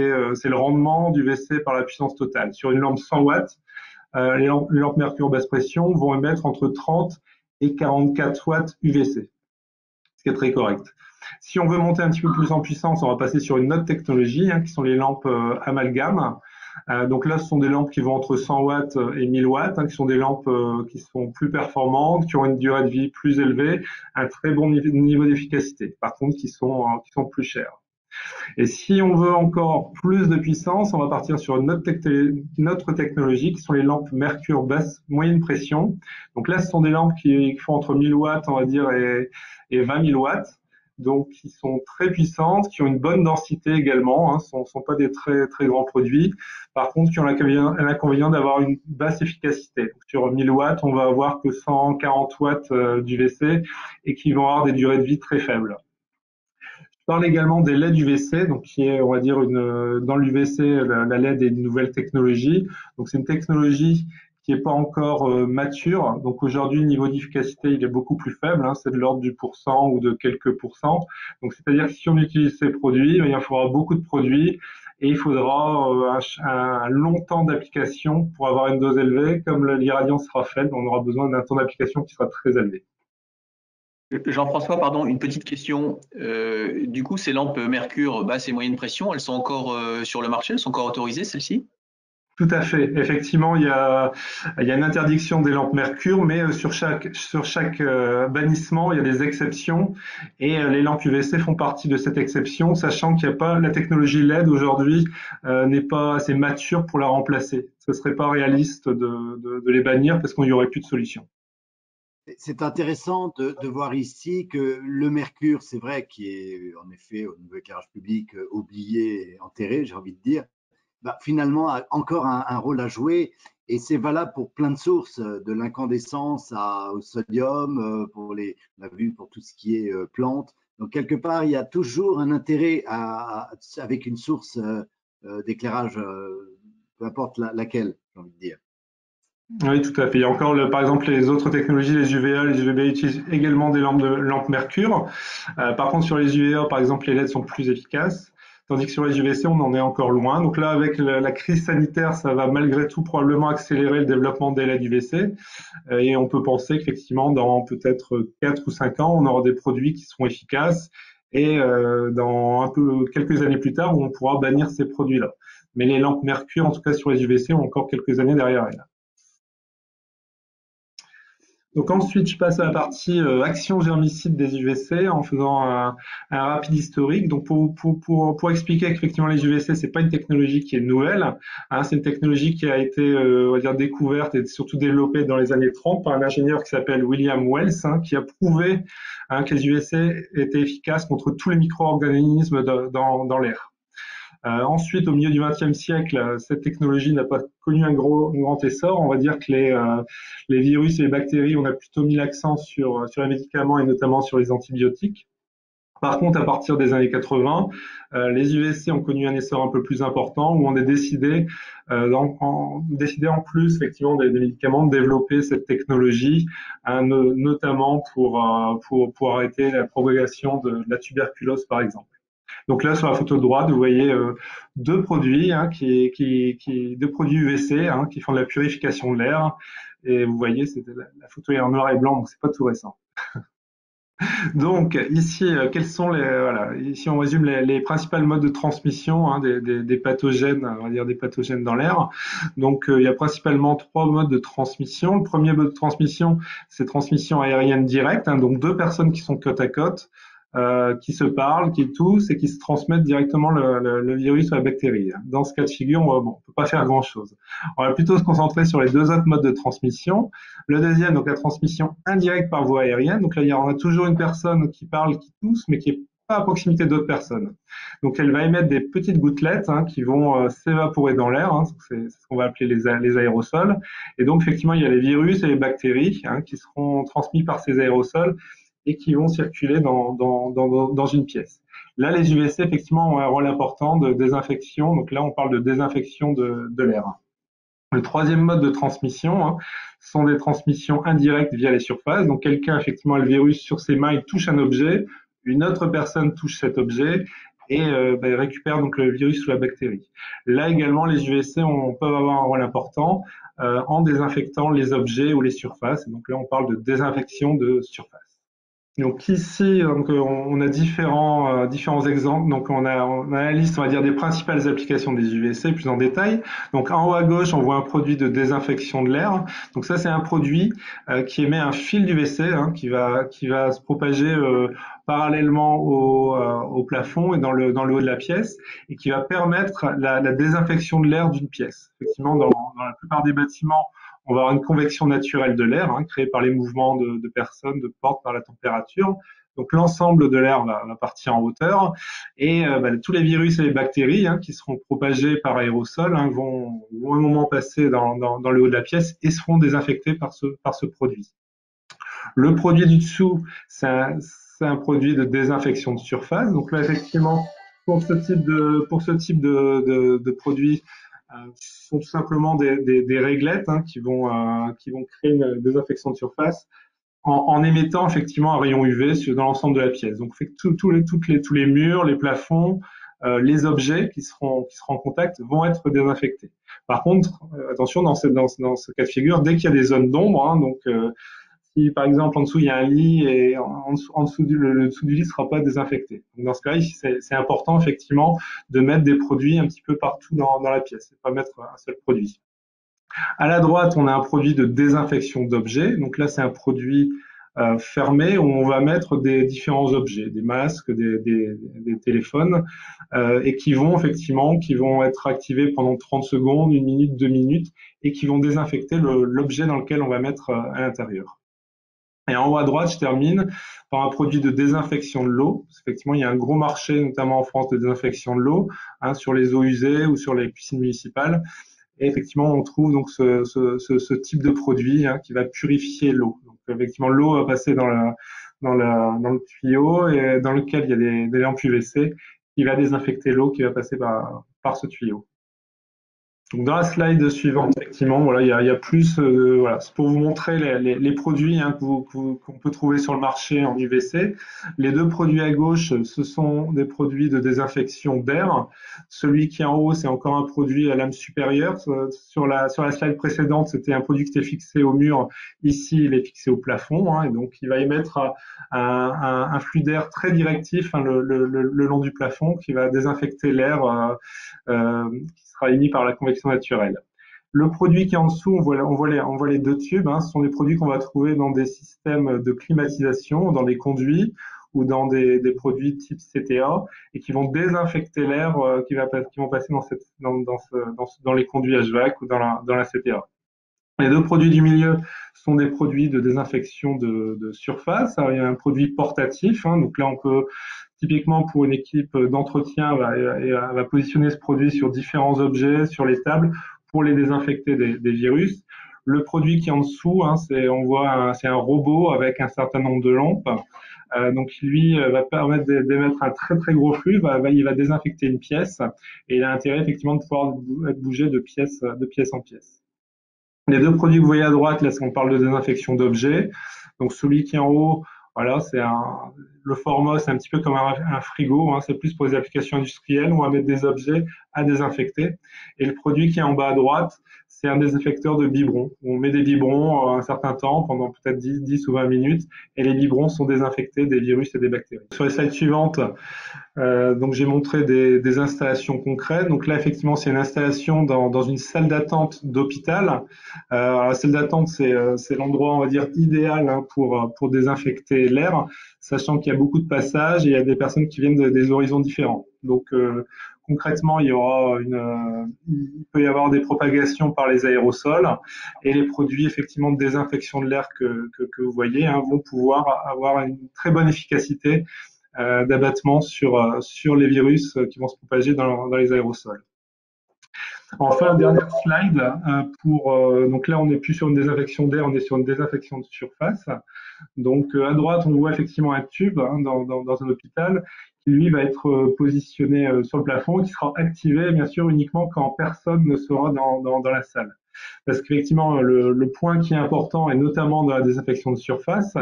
le rendement du UVC par la puissance totale. Sur une lampe 100 watts, les lampes mercure basse pression vont émettre entre 30 et 44 watts UVC, ce qui est très correct. Si on veut monter un petit peu plus en puissance, on va passer sur une autre technologie, hein, qui sont les lampes amalgame. Donc là, ce sont des lampes qui vont entre 100 watts et 1000 watts, hein, qui sont des lampes qui sont plus performantes, qui ont une durée de vie plus élevée, un très bon niveau d'efficacité. Par contre, qui sont plus chères. Et si on veut encore plus de puissance, on va partir sur une autre technologie qui sont les lampes mercure basse moyenne pression. Donc là, ce sont des lampes qui font entre 1000 watts, on va dire, et 20 000 watts. Donc, qui sont très puissantes, qui ont une bonne densité également, hein, sont pas des très, très grands produits. Par contre, qui ont l'inconvénient d'avoir une basse efficacité. Donc, sur 1000 watts, on va avoir que 140 watts d'UVC et qui vont avoir des durées de vie très faibles. Je parle également des LED UVC, donc qui est, on va dire, dans l'UVC, la LED est une nouvelle technologie. Donc, c'est une technologie qui n'est pas encore mature. Donc, aujourd'hui, le niveau d'efficacité, il est beaucoup plus faible. Hein, c'est de l'ordre du pourcent ou de quelques pourcents. Donc, c'est-à-dire que si on utilise ces produits, il faudra beaucoup de produits et il faudra un long temps d'application pour avoir une dose élevée. Comme l'irradiance sera faible, on aura besoin d'un temps d'application qui sera très élevé. Jean-François, pardon, une petite question. Du coup, ces lampes mercure basse et moyenne pression, elles sont encore sur le marché, elles sont encore autorisées, celles-ci? Tout à fait. Effectivement, il y a une interdiction des lampes mercure, mais sur chaque bannissement, il y a des exceptions et les lampes UVC font partie de cette exception, sachant qu'il n'y a pas la technologie LED aujourd'hui n'est pas assez mature pour la remplacer. Ce serait pas réaliste de les bannir parce qu'il n'y aurait plus de solution. C'est intéressant de voir ici que le mercure, c'est vrai, qui est en effet au niveau éclairage public oublié et enterré, j'ai envie de dire, finalement a encore un rôle à jouer et c'est valable pour plein de sources, de l'incandescence au sodium, on a vu pour tout ce qui est plantes. Donc quelque part, il y a toujours un intérêt avec une source d'éclairage, peu importe laquelle, j'ai envie de dire. Oui, tout à fait. Il y a encore, par exemple, les autres technologies, les UVA. Les UVB utilisent également des lampes mercure. Par contre, sur les UVA, par exemple, les LED sont plus efficaces, tandis que sur les UVC, on en est encore loin. Donc là, avec la crise sanitaire, ça va malgré tout probablement accélérer le développement des LED UVC. Et on peut penser qu'effectivement, dans peut-être 4 ou 5 ans, on aura des produits qui seront efficaces. Et dans un peu quelques années plus tard, on pourra bannir ces produits-là. Mais les lampes mercure, en tout cas sur les UVC, ont encore quelques années derrière elles. Donc ensuite, je passe à la partie action germicide des UVC en faisant un rapide historique. Donc pour expliquer qu'effectivement les UVC, c'est pas une technologie qui est nouvelle, hein, c'est une technologie qui a été on va dire découverte et surtout développée dans les années 30 par un ingénieur qui s'appelle William Wells, hein, qui a prouvé que les UVC étaient efficaces contre tous les micro-organismes dans l'air. Ensuite, au milieu du XXe siècle, cette technologie n'a pas connu un grand essor. On va dire que les virus et les bactéries, on a plutôt mis l'accent sur les médicaments et notamment sur les antibiotiques. Par contre, à partir des années 80, les UVC ont connu un essor un peu plus important où on a décidé en plus effectivement des médicaments de développer cette technologie, hein, notamment pour arrêter la propagation de la tuberculose par exemple. Donc là, sur la photo de droite, vous voyez deux produits, hein, deux produits UVC hein, qui font de la purification de l'air. Et vous voyez, la photo est en noir et blanc, donc c'est pas tout récent. Donc ici, quels sont voilà, ici on résume les principaux modes de transmission hein, des pathogènes, on va dire des pathogènes dans l'air. Donc il y a principalement trois modes de transmission. Le premier mode de transmission, c'est transmission aérienne directe, hein, donc deux personnes qui sont côte à côte. Qui se parlent, qui toussent et qui se transmettent directement le virus ou la bactérie. Dans ce cas de figure, on ne peut pas faire grand-chose. On va plutôt se concentrer sur les deux autres modes de transmission. Le deuxième, donc la transmission indirecte par voie aérienne. Donc là, on a toujours une personne qui parle, qui tousse, mais qui n'est pas à proximité d'autres personnes. Donc elle va émettre des petites gouttelettes hein, qui vont s'évaporer dans l'air. Hein, c'est ce qu'on va appeler les aérosols. Et donc effectivement, il y a les virus et les bactéries hein, qui seront transmis par ces aérosols et qui vont circuler dans une pièce. Là, les UVC, effectivement, ont un rôle important de désinfection. Donc là, on parle de désinfection de l'air. Le troisième mode de transmission hein, sont des transmissions indirectes via les surfaces. Donc quelqu'un, effectivement, a le virus sur ses mains, il touche un objet, une autre personne touche cet objet et il récupère donc le virus ou la bactérie. Là également, les UVC peuvent avoir un rôle important en désinfectant les objets ou les surfaces. Donc là, on parle de désinfection de surface. Donc ici, on a différents exemples. Donc on a la liste, on va dire, des principales applications des UVC plus en détail. Donc en haut à gauche, on voit un produit de désinfection de l'air. Donc ça, c'est un produit qui émet un fil d'UVC hein, qui va se propager parallèlement au plafond et dans le haut de la pièce et qui va permettre la désinfection de l'air d'une pièce. Effectivement, dans la plupart des bâtiments, on va avoir une convection naturelle de l'air, hein, créée par les mouvements de personnes, de portes, par la température. Donc l'ensemble de l'air va partir en hauteur et tous les virus et les bactéries hein, qui seront propagés par aérosol hein, vont un moment passer dans le haut de la pièce et seront désinfectés par ce produit. Le produit du dessous, c'est un produit de désinfection de surface. Donc là, effectivement, pour ce type de produit, sont tout simplement des réglettes hein, qui vont créer une désinfection de surface en émettant effectivement un rayon UV dans l'ensemble de la pièce. Donc, fait que tous les murs, les plafonds, les objets qui seront en contact vont être désinfectés. Par contre, attention dans ce cas de figure, dès qu'il y a des zones d'ombre, hein, donc si par exemple en dessous il y a un lit et en dessous le dessous du lit ne sera pas désinfecté. Donc, dans ce cas-là, c'est important effectivement de mettre des produits un petit peu partout dans la pièce et pas mettre un seul produit. À la droite, on a un produit de désinfection d'objets. Donc là, c'est un produit fermé où on va mettre des différents objets, des masques, des téléphones, et qui vont être activés pendant 30 secondes, 1 minute, 2 minutes, et qui vont désinfecter l'objet dans lequel on va mettre à l'intérieur. Et en haut à droite, je termine par un produit de désinfection de l'eau. Effectivement, il y a un gros marché, notamment en France, de désinfection de l'eau, hein, sur les eaux usées ou sur les piscines municipales. Et effectivement, on trouve donc ce type de produit hein, qui va purifier l'eau. Donc, effectivement, l'eau va passer dans le tuyau et dans lequel il y a des lampes UVC qui va désinfecter l'eau qui va passer par ce tuyau. Donc dans la slide suivante, effectivement, voilà, il y a plus, voilà, c'est pour vous montrer les produits hein, qu'on peut trouver sur le marché en UVC. Les deux produits à gauche, ce sont des produits de désinfection d'air. Celui qui est en haut, c'est encore un produit à lame supérieure. Sur la slide précédente, c'était un produit qui était fixé au mur. Ici, il est fixé au plafond, hein, et donc il va émettre un flux d'air très directif hein, le long du plafond qui va désinfecter l'air qui sera émis par la convection naturelle. Le produit qui est en dessous, on voit les deux tubes, hein, ce sont des produits qu'on va trouver dans des systèmes de climatisation, dans des conduits ou dans des produits type CTA et qui vont désinfecter l'air qui vont passer dans les conduits HVAC ou dans la CTA. Les deux produits du milieu sont des produits de désinfection de surface. Alors, il y a un produit portatif, hein, donc là on peut typiquement pour une équipe d'entretien va positionner ce produit sur différents objets, sur les tables pour les désinfecter des virus. Le produit qui est en dessous, hein, c'est un robot avec un certain nombre de lampes. Donc lui va permettre d'émettre un très très gros flux, il va désinfecter une pièce et il a intérêt effectivement de pouvoir être bougé de pièce en pièce. Les deux produits que vous voyez à droite, là, on parle de désinfection d'objets. Donc celui qui est en haut, voilà, le format, c'est un petit peu comme un frigo, hein, c'est plus pour les applications industrielles où on va mettre des objets à désinfecter. Et le produit qui est en bas à droite, c'est un désinfecteur de biberons. On met des biberons un certain temps, pendant peut-être 10 ou 20 minutes, et les biberons sont désinfectés des virus et des bactéries. Sur les slides suivantes, donc j'ai montré des installations concrètes. Donc là, effectivement, c'est une installation dans une salle d'attente d'hôpital. La salle d'attente, c'est l'endroit, on va dire, idéal hein, pour désinfecter l'air, sachant qu'il y a beaucoup de passages et il y a des personnes qui viennent des horizons différents. Donc concrètement, il peut y avoir des propagations par les aérosols et les produits effectivement de désinfection de l'air que vous voyez hein, vont pouvoir avoir une très bonne efficacité d'abattement sur les virus qui vont se propager dans les aérosols. Enfin, dernière slide donc là on n'est plus sur une désinfection d'air, on est sur une désinfection de surface. Donc à droite on voit effectivement un tube hein, dans un hôpital qui lui va être positionné sur le plafond et qui sera activé bien sûr uniquement quand personne ne sera dans la salle. Parce qu'effectivement le point qui est important et notamment dans la désinfection de surface,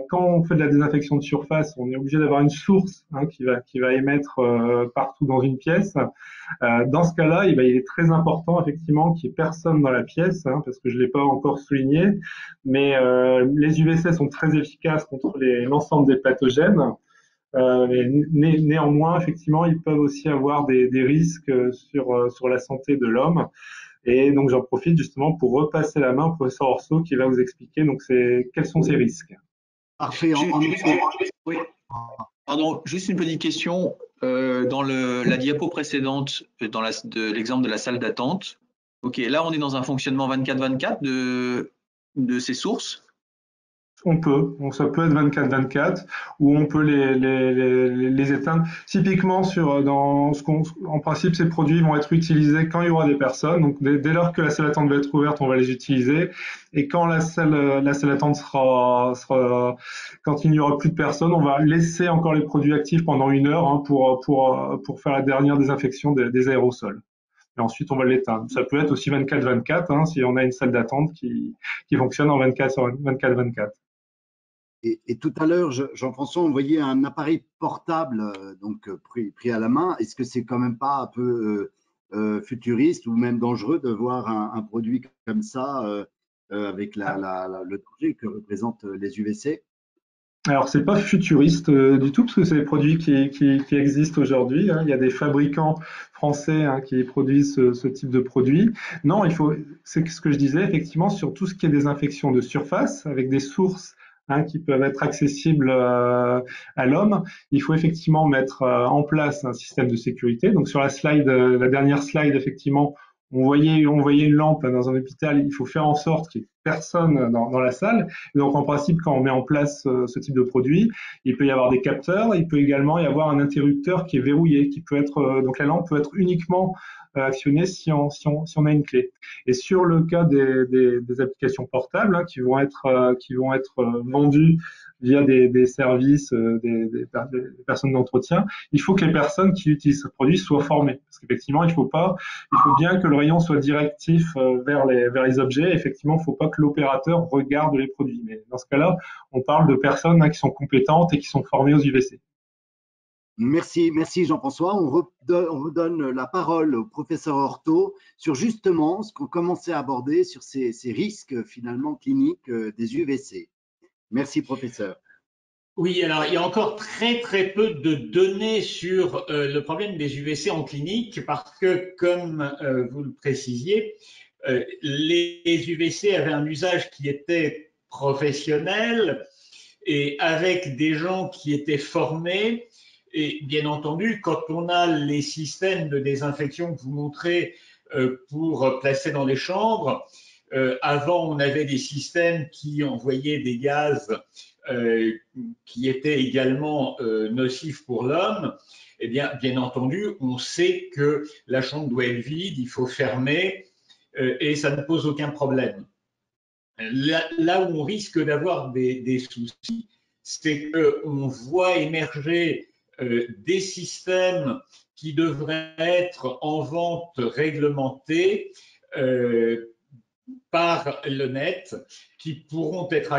quand on fait de la désinfection de surface, on est obligé d'avoir une source hein, qui va émettre partout dans une pièce. Dans ce cas-là, il est très important effectivement qu'il n'y ait personne dans la pièce, hein, parce que je ne l'ai pas encore souligné, mais les UVC sont très efficaces contre l'ensemble des pathogènes. Néanmoins, effectivement, ils peuvent aussi avoir des risques sur la santé de l'homme. Et donc, j'en profite justement pour repasser la main au professeur Orso qui va vous expliquer donc quels sont ces risques. Parfait. Oui. Pardon, juste une petite question. Dans la diapo précédente, de l'exemple de la salle d'attente, ok, là on est dans un fonctionnement 24/24 de ces sources. Ça peut être 24/24 ou on peut les éteindre. Typiquement en principe, ces produits vont être utilisés quand il y aura des personnes. Donc dès lors que la salle d'attente va être ouverte, on va les utiliser. Et quand la salle d'attente sera, quand il n'y aura plus de personnes, on va laisser encore les produits actifs pendant 1 heure hein, pour faire la dernière désinfection des aérosols. Et ensuite, on va l'éteindre. Ça peut être aussi 24/24 hein, si on a une salle d'attente qui fonctionne en 24/24. Et tout à l'heure, Jean-François, on voyait un appareil portable donc pris à la main. Est-ce que c'est quand même pas un peu futuriste ou même dangereux de voir un produit comme ça avec le danger que représentent les UVC? Alors, c'est pas futuriste du tout, parce que c'est des produits qui existent aujourd'hui. Hein. Il y a des fabricants français hein, qui produisent ce type de produit. Non, c'est ce que je disais, effectivement, sur tout ce qui est désinfection de surface, avec des sources hein, qui peuvent être accessibles à l'homme, il faut effectivement mettre en place un système de sécurité. Donc, sur la dernière slide, effectivement, on voyait une lampe dans un hôpital. Il faut faire en sorte qu'il n'y ait personnes dans la salle. Et donc en principe, quand on met en place ce type de produit, il peut y avoir des capteurs, il peut également y avoir un interrupteur qui est verrouillé, qui peut être donc la lampe peut être uniquement actionnée si on a une clé. Et sur le cas des applications portables hein, qui vont être vendues via des services, des personnes d'entretien, il faut que les personnes qui utilisent ce produit soient formées. Parce qu'effectivement, il faut bien que le rayon soit directif vers les objets. Effectivement, il ne faut pas que l'opérateur regarde les produits. Mais dans ce cas-là, on parle de personnes hein, qui sont compétentes et qui sont formées aux UVC. Merci, merci Jean-François. On redonne la parole au professeur Orto sur justement ce qu'on commençait à aborder sur ces risques finalement cliniques des UVC. Merci professeur. Oui, alors il y a encore très très peu de données sur le problème des UVC en clinique parce que, comme vous le précisiez, les UVC avaient un usage qui était professionnel et avec des gens qui étaient formés. Et bien entendu, quand on a les systèmes de désinfection que vous montrez pour placer dans les chambres, avant on avait des systèmes qui envoyaient des gaz qui étaient également nocifs pour l'homme. Eh bien entendu, on sait que la chambre doit être vide, il faut fermer et ça ne pose aucun problème. Là où on risque d'avoir des soucis, c'est qu'on voit émerger des systèmes qui devraient être en vente réglementée par le net, qui pourront être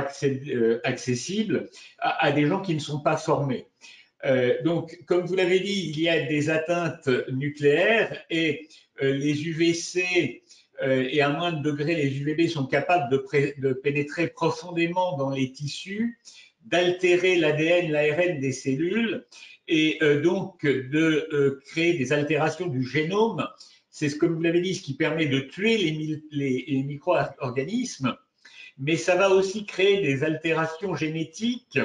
accessibles à des gens qui ne sont pas formés. Donc, comme vous l'avez dit, il y a des atteintes nucléaires et les UVC et à moindre degré, les UVB sont capables de pénétrer profondément dans les tissus, d'altérer l'ADN, l'ARN des cellules et donc de créer des altérations du génome. C'est, comme vous l'avez dit, ce qui permet de tuer les micro-organismes, mais ça va aussi créer des altérations génétiques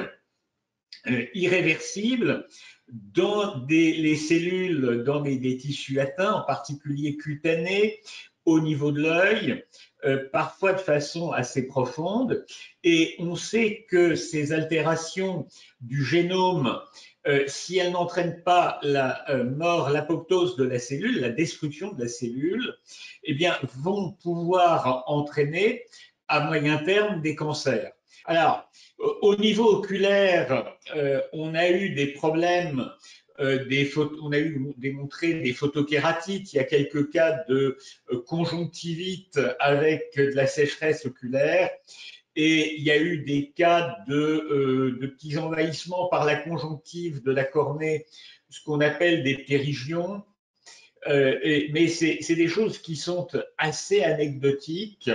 irréversibles dans les cellules, dans des tissus atteints, en particulier cutanés, au niveau de l'œil, parfois de façon assez profonde. Et on sait que ces altérations du génome, si elles n'entraînent pas la mort, l'apoptose de la cellule, la destruction de la cellule, eh bien, vont pouvoir entraîner à moyen terme des cancers. Alors, au niveau oculaire, on a eu des problèmes, on a eu démontré des photokératites, il y a quelques cas de conjonctivite avec de la sécheresse oculaire, et il y a eu des cas de petits envahissements par la conjonctive de la cornée, ce qu'on appelle des ptérygions. Mais c'est des choses qui sont assez anecdotiques.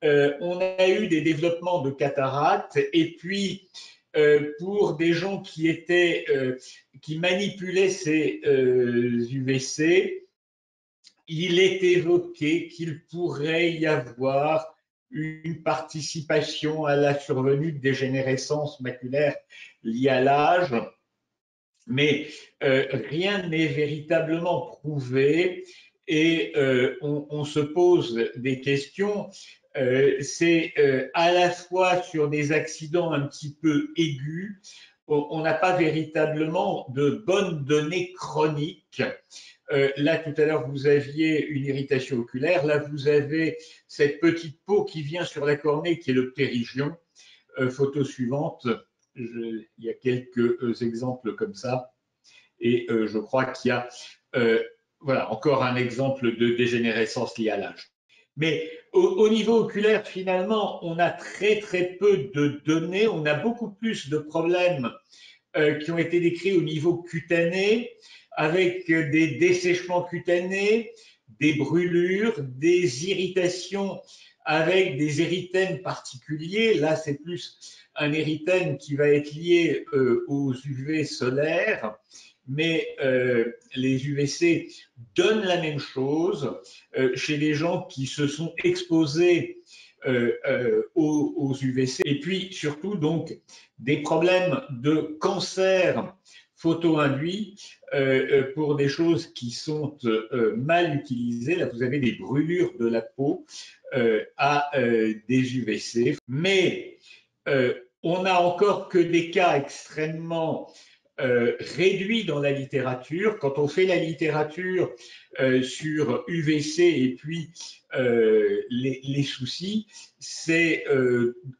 On a eu des développements de cataractes et puis pour des gens qui manipulaient ces UVC, il est évoqué qu'il pourrait y avoir une participation à la survenue de dégénérescence maculaire liée à l'âge, mais rien n'est véritablement prouvé et on se pose des questions. C'est à la fois sur des accidents un petit peu aigus, on n'a pas véritablement de bonnes données chroniques. Là, tout à l'heure, vous aviez une irritation oculaire. Là, vous avez cette petite peau qui vient sur la cornée, qui est le ptérygion. Photo suivante. Il y a quelques exemples comme ça. Et je crois qu'il y a voilà, encore un exemple de dégénérescence liée à l'âge. Mais au niveau oculaire, finalement, on a très très peu de données. On a beaucoup plus de problèmes qui ont été décrits au niveau cutané, avec des dessèchements cutanés, des brûlures, des irritations avec des érythèmes particuliers. Là, c'est plus un érythème qui va être lié aux UV solaires, mais les UVC donnent la même chose chez les gens qui se sont exposés aux UVC. Et puis surtout, donc, des problèmes de cancer photo-induit pour des choses qui sont mal utilisées. Là, vous avez des brûlures de la peau à des UVC. Mais on n'a encore que des cas extrêmement réduits dans la littérature. Quand on fait la littérature sur UVC et puis les soucis, c'est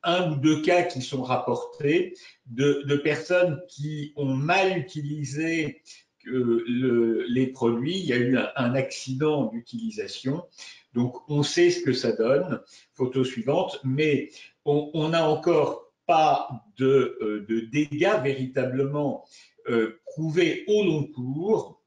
1 ou 2 cas qui sont rapportés de personnes qui ont mal utilisé les produits. Il y a eu un accident d'utilisation. Donc, on sait ce que ça donne. Photo suivante. Mais on n'a encore pas de dégâts véritablement prouvés au long cours.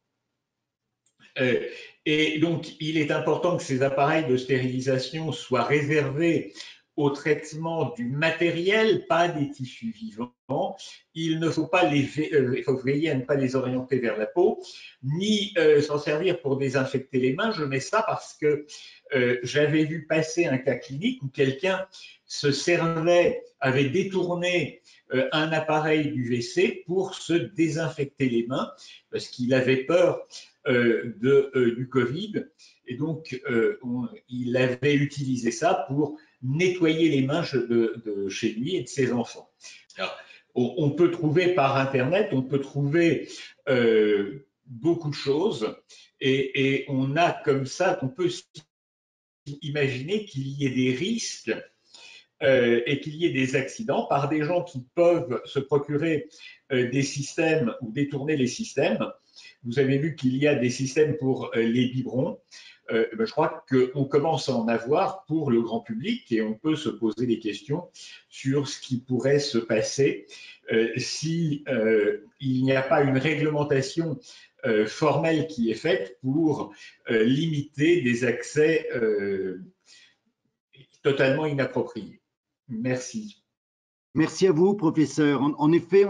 Et donc, il est important que ces appareils de stérilisation soient réservés au traitement du matériel, pas des tissus vivants. Il ne faut pas il faut veiller à ne pas les orienter vers la peau, ni s'en servir pour désinfecter les mains. Je mets ça parce que j'avais vu passer un cas clinique où quelqu'un avait détourné un appareil d'UVC pour se désinfecter les mains parce qu'il avait peur du Covid. Et donc, il avait utilisé ça pour nettoyer les mains de chez lui et de ses enfants. Alors, on peut trouver par Internet, on peut trouver beaucoup de choses et on a comme ça, on peut imaginer qu'il y ait des risques et qu'il y ait des accidents par des gens qui peuvent se procurer des systèmes ou détourner les systèmes. Vous avez vu qu'il y a des systèmes pour les biberons. Je crois qu'on commence à en avoir pour le grand public et on peut se poser des questions sur ce qui pourrait se passer si il n'y a pas une réglementation formelle qui est faite pour limiter des accès totalement inappropriés. Merci. Merci à vous, professeur. En effet,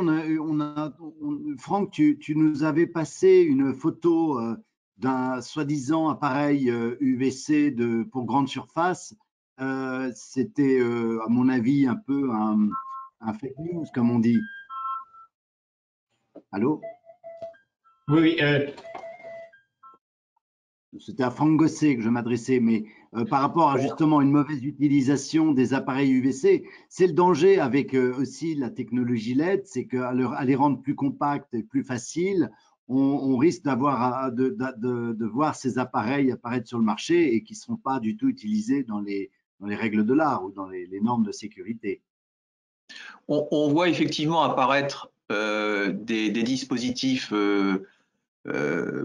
Franck, tu nous avais passé une photo d'un soi-disant appareil UVC pour grande surface. C'était, à mon avis, un peu un fake news, comme on dit. Allô? Oui, c'était à Franck Gosset que je m'adressais, mais par rapport à justement une mauvaise utilisation des appareils UVC, c'est le danger avec aussi la technologie LED, c'est qu'à les rendre plus compacts et plus faciles, on risque de voir ces appareils apparaître sur le marché et qui ne seront pas du tout utilisés dans les règles de l'art ou dans les normes de sécurité. On voit effectivement apparaître des dispositifs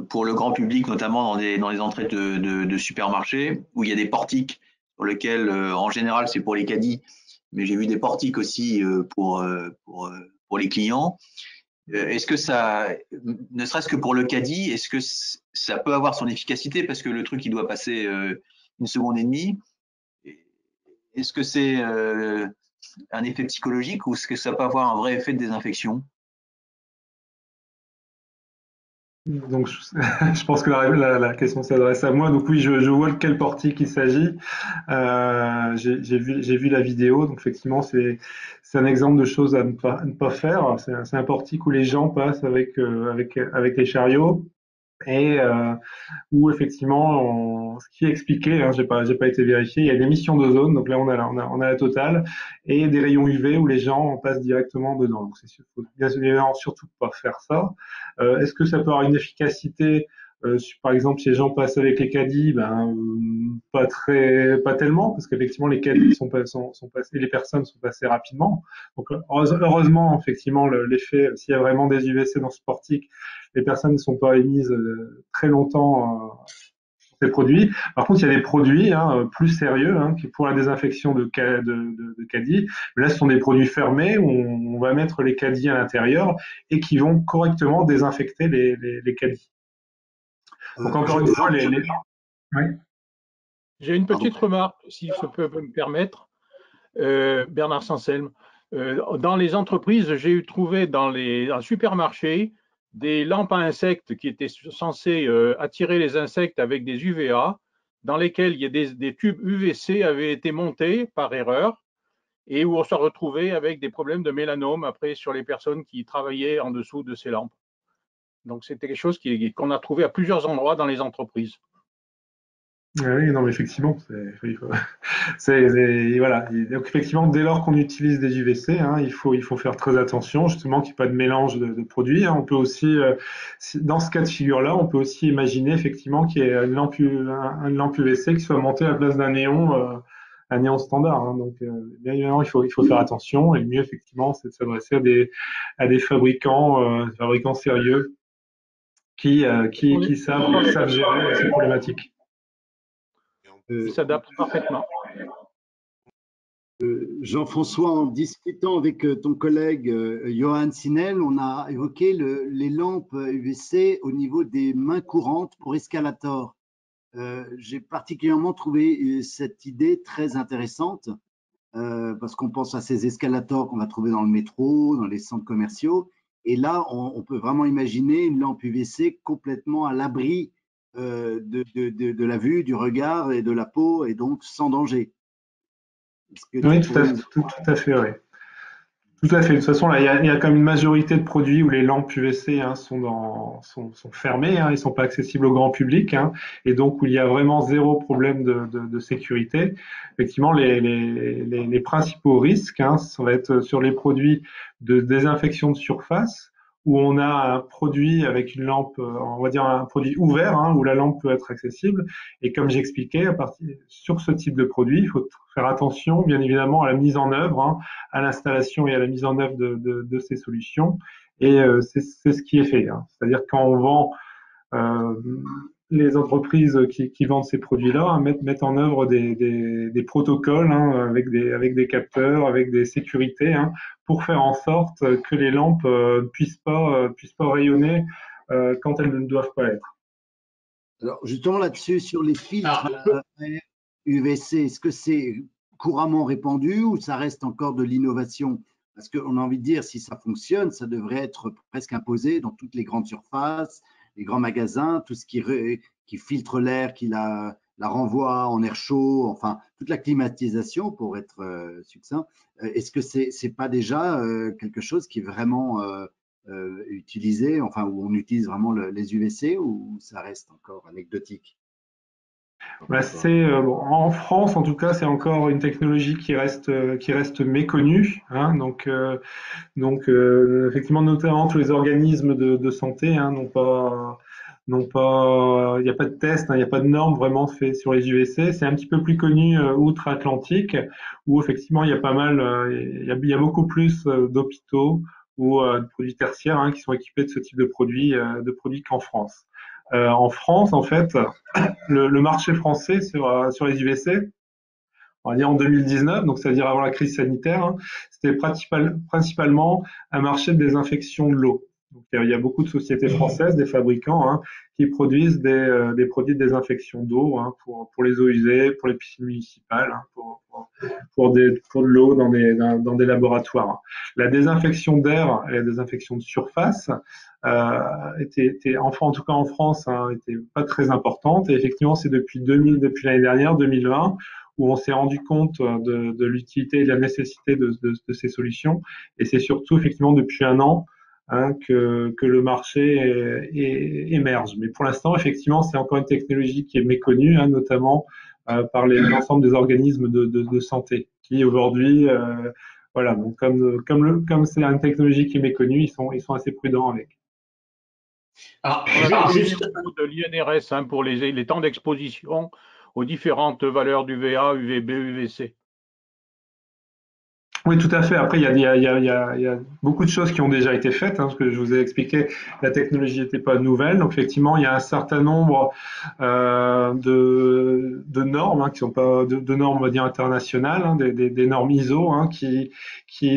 pour le grand public, notamment dans les entrées de supermarchés, où il y a des portiques sur lesquels, en général, c'est pour les caddies, mais j'ai vu des portiques aussi pour les clients. Est-ce que ça, ne serait-ce que pour le caddie, est-ce que ça peut avoir son efficacité parce que le truc, il doit passer 1 seconde et demie? Est-ce que c'est un effet psychologique ou est-ce que ça peut avoir un vrai effet de désinfection? Donc, je pense que la question s'adresse à moi. Donc oui, je vois de quel portique il s'agit. J'ai vu la vidéo. Donc effectivement, c'est un exemple de choses à ne pas faire. C'est un portique où les gens passent avec les chariots et où effectivement, ce qui est expliqué, hein, j'ai pas été vérifié, il y a des émissions d'ozone, donc là on a la totale, et des rayons UV où les gens passent directement dedans. Donc c'est faut bien évidemment surtout pas faire ça. Est-ce que ça peut avoir une efficacité par exemple, si les gens passent avec les caddies, pas tellement, parce qu'effectivement les caddies sont passés, les personnes sont passées rapidement. Donc heureusement, effectivement, l'effet, s'il y a vraiment des UVC dans ce portique, les personnes ne sont pas émises très longtemps sur ces produits. Par contre, il y a des produits plus sérieux qui pour la désinfection de caddies. Mais là, ce sont des produits fermés où on va mettre les caddies à l'intérieur et qui vont correctement désinfecter les caddies. Donc encore une fois, Oui. J'ai une petite remarque, si je peux me permettre, Bernard Sanselme. Dans les entreprises, j'ai trouvé dans un supermarché des lampes à insectes qui étaient censées attirer les insectes avec des UVA, dans lesquels il y a des tubes UVC avaient été montés par erreur et où on se retrouvait avec des problèmes de mélanome après sur les personnes qui travaillaient en dessous de ces lampes. Donc, c'était quelque chose qu'on a trouvé à plusieurs endroits dans les entreprises. Oui, non, mais effectivement, voilà. Donc, effectivement, dès lors qu'on utilise des UVC, hein, il faut faire très attention, justement, qu'il n'y ait pas de mélange de produits, hein. On peut aussi, dans ce cas de figure-là, on peut aussi imaginer, effectivement, qu'il y ait une lampe UVC qui soit montée à la place d'un néon, un néon standard, hein. Donc, bien évidemment, il faut faire attention. Et le mieux, effectivement, c'est de s'adresser à des fabricants sérieux qui savent gérer ces problématiques. Ils s'adaptent parfaitement. Jean-François, en discutant avec ton collègue Johan Sinel, on a évoqué les lampes UVC au niveau des mains courantes pour escalator. J'ai particulièrement trouvé cette idée très intéressante parce qu'on pense à ces escalators qu'on va trouver dans le métro, dans les centres commerciaux. Et là, on peut vraiment imaginer une lampe UVC complètement à l'abri de la vue, du regard et de la peau, et donc sans danger. Oui, tout à fait, oui. Tout à fait. De toute façon, là, il y a quand même une majorité de produits où les lampes UVC, hein, sont fermées, hein, ils sont pas accessibles au grand public, hein, et donc où il y a vraiment zéro problème de sécurité. Effectivement, les principaux risques, hein, ça va être sur les produits de désinfection de surface, où on a un produit avec une lampe, on va dire un produit ouvert, hein, où la lampe peut être accessible. Et comme j'expliquais, sur ce type de produit, il faut faire attention, bien évidemment, à la mise en œuvre, hein, à l'installation et à la mise en œuvre de ces solutions. Et c'est ce qui est fait, hein. C'est-à-dire quand on vend, les entreprises qui vendent ces produits-là, hein, mettent en œuvre des protocoles, hein, avec des capteurs, avec des sécurités, hein, pour faire en sorte que les lampes puissent pas rayonner quand elles ne doivent pas être. Alors justement là-dessus, sur les filtres UVC, est-ce que c'est couramment répandu ou ça reste encore de l'innovation? Parce qu'on a envie de dire, si ça fonctionne, ça devrait être presque imposé dans toutes les grandes surfaces, les grands magasins, tout ce qui filtre l'air, qui la renvoie en air chaud, enfin, toute la climatisation pour être succinct. Est-ce que c'est pas déjà quelque chose qui est vraiment utilisé, enfin, où on utilise vraiment les UVC ou ça reste encore anecdotique? Bah, en France, en tout cas, c'est encore une technologie qui reste méconnue, hein, donc, effectivement, notamment tous les organismes de santé, hein, il n'y a pas de test, hein, il n'y a pas de normes vraiment fait sur les UVC. C'est un petit peu plus connu outre-Atlantique, où effectivement il y a pas mal, il y a beaucoup plus d'hôpitaux ou de produits tertiaires, hein, qui sont équipés de ce type de produits qu'en France. En France, en fait, le marché français sur les UVC, on va dire en 2019, donc c'est-à-dire avant la crise sanitaire, hein, c'était principalement un marché de désinfection de l'eau. Donc, il y a beaucoup de sociétés françaises, des fabricants, hein, qui produisent des produits de désinfection d'eau, hein, pour les eaux usées, pour les piscines municipales, hein, pour de l'eau dans des laboratoires. La désinfection d'air et la désinfection de surface en tout cas en France, hein, était pas très importante. Et effectivement, c'est depuis l'année dernière, 2020, où on s'est rendu compte de l'utilité et de la nécessité de ces solutions. Et c'est surtout effectivement depuis un an, hein, que le marché émerge. Mais pour l'instant, effectivement, c'est encore une technologie qui est méconnue, hein, notamment par l'ensemble des organismes de santé, qui aujourd'hui, voilà, donc comme c'est une technologie qui est méconnue, ils sont assez prudents avec. Alors, juste de l'INRS, hein, pour les temps d'exposition aux différentes valeurs d'UVA, UVB, UVC. Oui, tout à fait. Après, il y a beaucoup de choses qui ont déjà été faites, hein, parce que je vous ai expliqué, la technologie n'était pas nouvelle. Donc, effectivement, il y a un certain nombre de normes, hein, qui sont pas de normes, on va dire, internationales, hein, des normes ISO, hein, qui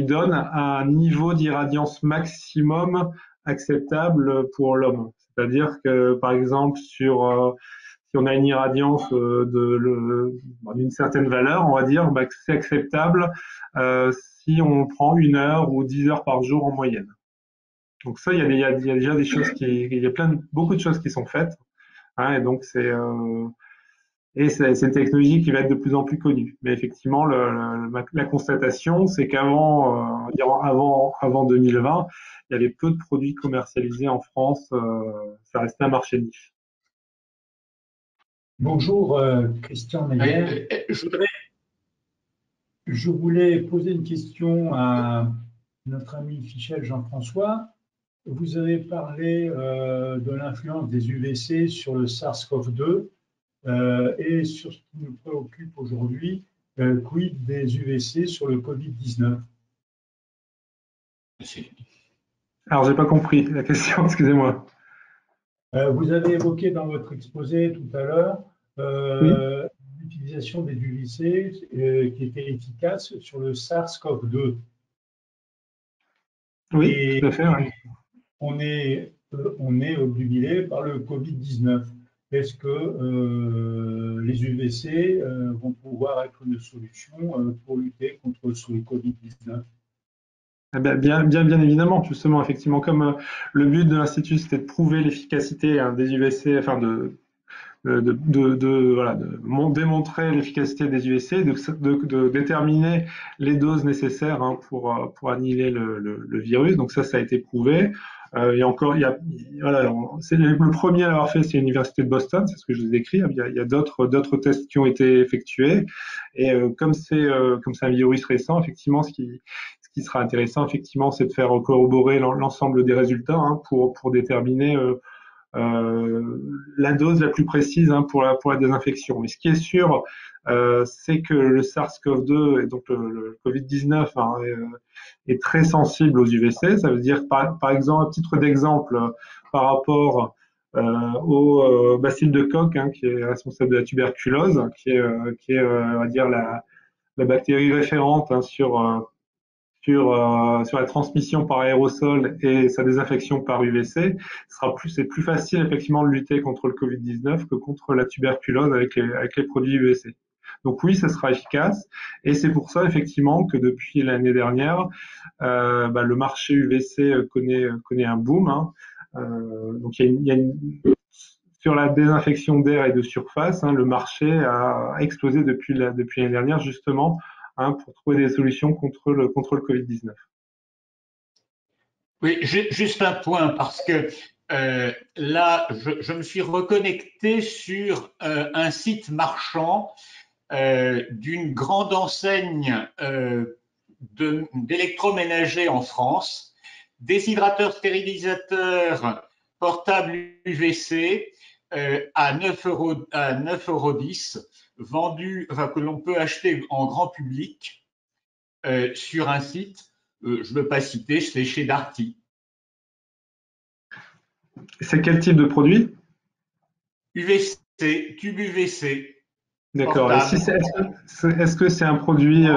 donnent un niveau d'irradiance maximum acceptable pour l'homme. C'est-à-dire que, par exemple, si on a une irradiance d'une certaine valeur, on va dire que c'est acceptable si on prend 1 heure ou 10 heures par jour en moyenne. Donc ça, il y a déjà des choses beaucoup de choses qui sont faites, hein, et donc Et c'est une technologie qui va être de plus en plus connue. Mais effectivement, la constatation, c'est qu'avant, avant 2020, il y avait peu de produits commercialisés en France. Ça restait un marché de niche. Bonjour, Christian Meyer. Je voulais poser une question à notre ami Fichel Jean-François. Vous avez parlé de l'influence des UVC sur le SARS-CoV-2 et sur ce qui nous préoccupe aujourd'hui, quid des UVC sur le Covid-19? Alors, j'ai pas compris la question, excusez-moi. Vous avez évoqué dans votre exposé tout à l'heure Oui. l'utilisation des UVC qui était efficace sur le SARS-CoV-2. Oui, Et tout à fait. Oui. on est obnubilé par le Covid-19. Est-ce que les UVC vont pouvoir être une solution pour lutter contre le Covid-19? Eh ben, bien évidemment, justement, effectivement, comme le but de l'Institut, c'était de prouver l'efficacité des UVC, enfin voilà, démontrer l'efficacité des UVC, de déterminer les doses nécessaires pour annihiler le virus. Donc ça a été prouvé. Voilà, c'est le premier à l'avoir fait, c'est l'université de Boston, c'est ce que je vous ai écrit. Il y a d'autres tests qui ont été effectués. Et comme c'est un virus récent, effectivement, ce qui sera intéressant, effectivement, c'est de faire corroborer l'ensemble des résultats pour déterminer la dose la plus précise pour la désinfection. Mais ce qui est sûr, c'est que le SARS-CoV-2 et donc le Covid-19 est très sensible aux UVC. Ça veut dire, par exemple, à titre d'exemple, par rapport au bacille de Koch, qui est responsable de la tuberculose, qui est on va dire la bactérie référente sur la transmission par aérosol et sa désinfection par UVC, c'est plus facile effectivement de lutter contre le Covid-19 que contre la tuberculose avec les produits UVC. Donc oui, ça sera efficace, et c'est pour ça effectivement que depuis l'année dernière, le marché UVC connaît un boom. Donc sur la désinfection d'air et de surface, le marché a explosé depuis l'année dernière justement pour trouver des solutions contre le Covid-19. Oui, juste un point, parce que là, je me suis reconnecté sur un site marchand d'une grande enseigne d'électroménager en France, déshydrateurs stérilisateurs portables UVC à 9,10 €, vendus, que l'on peut acheter en grand public sur un site, je ne veux pas citer, c'est chez Darty. C'est quel type de produit? UVC, tube UVC. D'accord. Est-ce que c'est un produit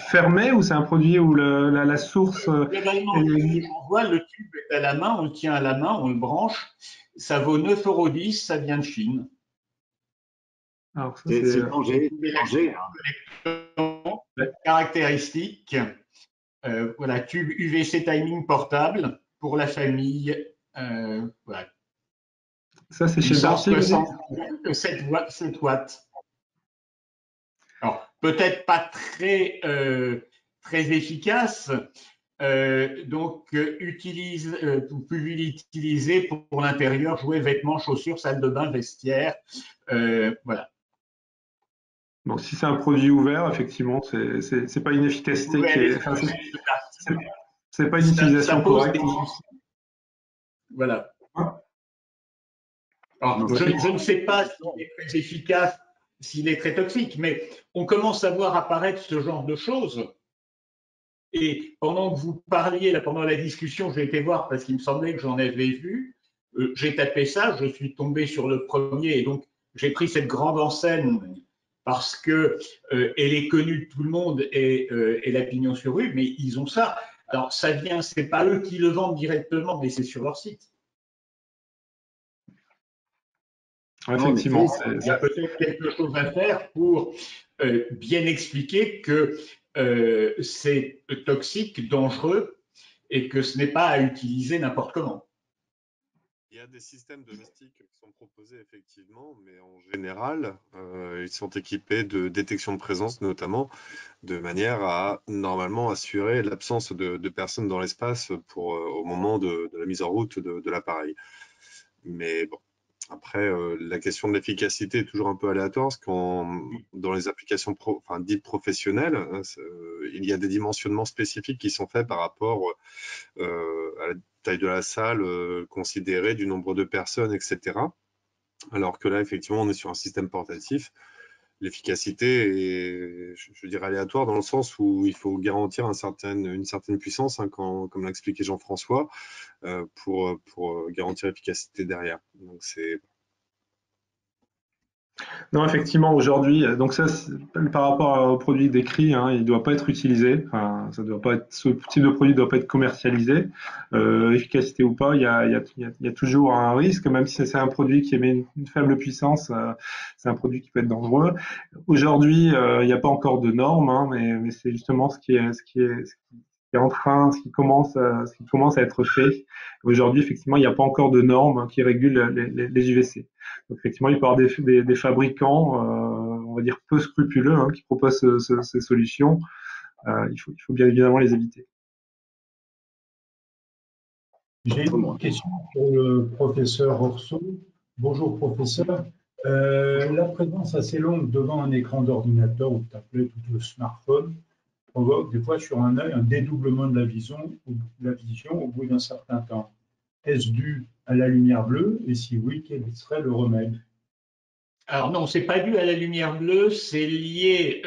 fermé, ou c'est un produit où la source Globalement, on voit le tube est à la main, on le tient à la main, on le branche. Ça vaut 9,10 €, ça vient de Chine. Alors, ça, C'est danger. Caractéristiques. Voilà, tube UVC timing portable pour la famille. Voilà. Ça, c'est chez Darty, 7 watts. Alors, peut-être pas très efficace. Donc, vous pouvez l'utiliser pour l'intérieur, jouets, vêtements, chaussures, salle de bain, vestiaire. Voilà. Donc, si c'est un produit ouvert, effectivement, c'est pas une efficacité qui est. Enfin, c'est pas une utilisation correcte. Voilà. Alors, je ne sais pas s'il est très efficace, s'il est très toxique, mais on commence à voir apparaître ce genre de choses. Et pendant que vous parliez, là, pendant la discussion, j'ai été voir parce qu'il me semblait que j'en avais vu. J'ai tapé ça, je suis tombé sur le premier, et donc j'ai pris cette grande enseigne parce que elle est connue de tout le monde et la pignon sur rue, mais ils ont ça. Alors ça vient, c'est pas eux qui le vendent directement, mais c'est sur leur site. Effectivement, il y a peut-être quelque chose à faire pour bien expliquer que c'est toxique, dangereux, et que ce n'est pas à utiliser n'importe comment. Il y a des systèmes domestiques qui sont proposés effectivement, mais en général, ils sont équipés de détection de présence notamment, de manière à normalement assurer l'absence de personnes dans l'espace au moment de la mise en route de l'appareil. Mais bon, après, la question de l'efficacité est toujours un peu aléatoire, parce dans les applications dites professionnelles, hein, il y a des dimensionnements spécifiques qui sont faits par rapport à la taille de la salle considérée, du nombre de personnes, etc. Alors que là, effectivement, on est sur un système portatif. L'efficacité est, je dirais, aléatoire dans le sens où il faut garantir une certaine puissance, hein, comme l'a expliqué Jean-François, pour garantir l'efficacité derrière. Donc, c'est... Non, effectivement, aujourd'hui, donc ça, par rapport au produit décrit, hein, il ne doit pas être utilisé. Enfin, ça doit pas être, ce type de produit ne doit pas être commercialisé. Efficacité ou pas, il y a toujours un risque, même si c'est un produit qui émet une faible puissance, c'est un produit qui peut être dangereux. Aujourd'hui, il n'y a pas encore de normes, hein, mais c'est justement ce qui commence à être fait. Aujourd'hui, effectivement, il n'y a pas encore de normes qui régulent les UVC. Donc, effectivement, il peut y avoir des fabricants, on va dire peu scrupuleux, hein, qui proposent ces solutions. Il faut bien évidemment les éviter. J'ai une question pour le professeur Orso. Bonjour professeur. La présence assez longue devant un écran d'ordinateur ou de tablette ou de smartphone provoque des fois sur un œil un dédoublement de la vision au bout d'un certain temps. Est-ce dû à la lumière bleue? Et si oui, quel serait le remède? Alors non, c'est pas dû à la lumière bleue, c'est lié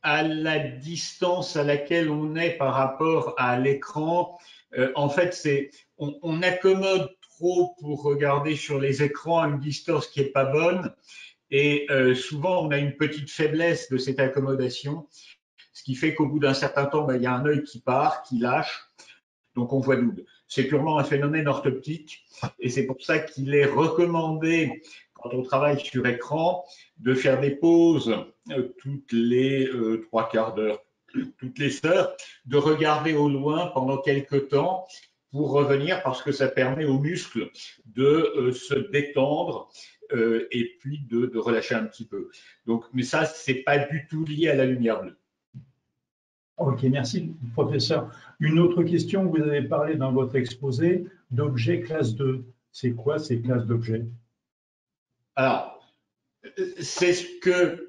à la distance à laquelle on est par rapport à l'écran. En fait, on accommode trop pour regarder sur les écrans à une distance qui est pas bonne, et souvent on a une petite faiblesse de cette accommodation, ce qui fait qu'au bout d'un certain temps, il y a un œil qui part, qui lâche, donc on voit double. C'est purement un phénomène orthoptique, et c'est pour ça qu'il est recommandé, quand on travaille sur écran, de faire des pauses toutes les 3/4 d'heure, toutes les heures, de regarder au loin pendant quelques temps pour revenir, parce que ça permet aux muscles de se détendre et puis de relâcher un petit peu. Donc, mais ça, c'est pas du tout lié à la lumière bleue. Ok, merci professeur. Une autre question, vous avez parlé dans votre exposé d'objets classe 2. C'est quoi ces classes d'objets? Alors, c'est ce que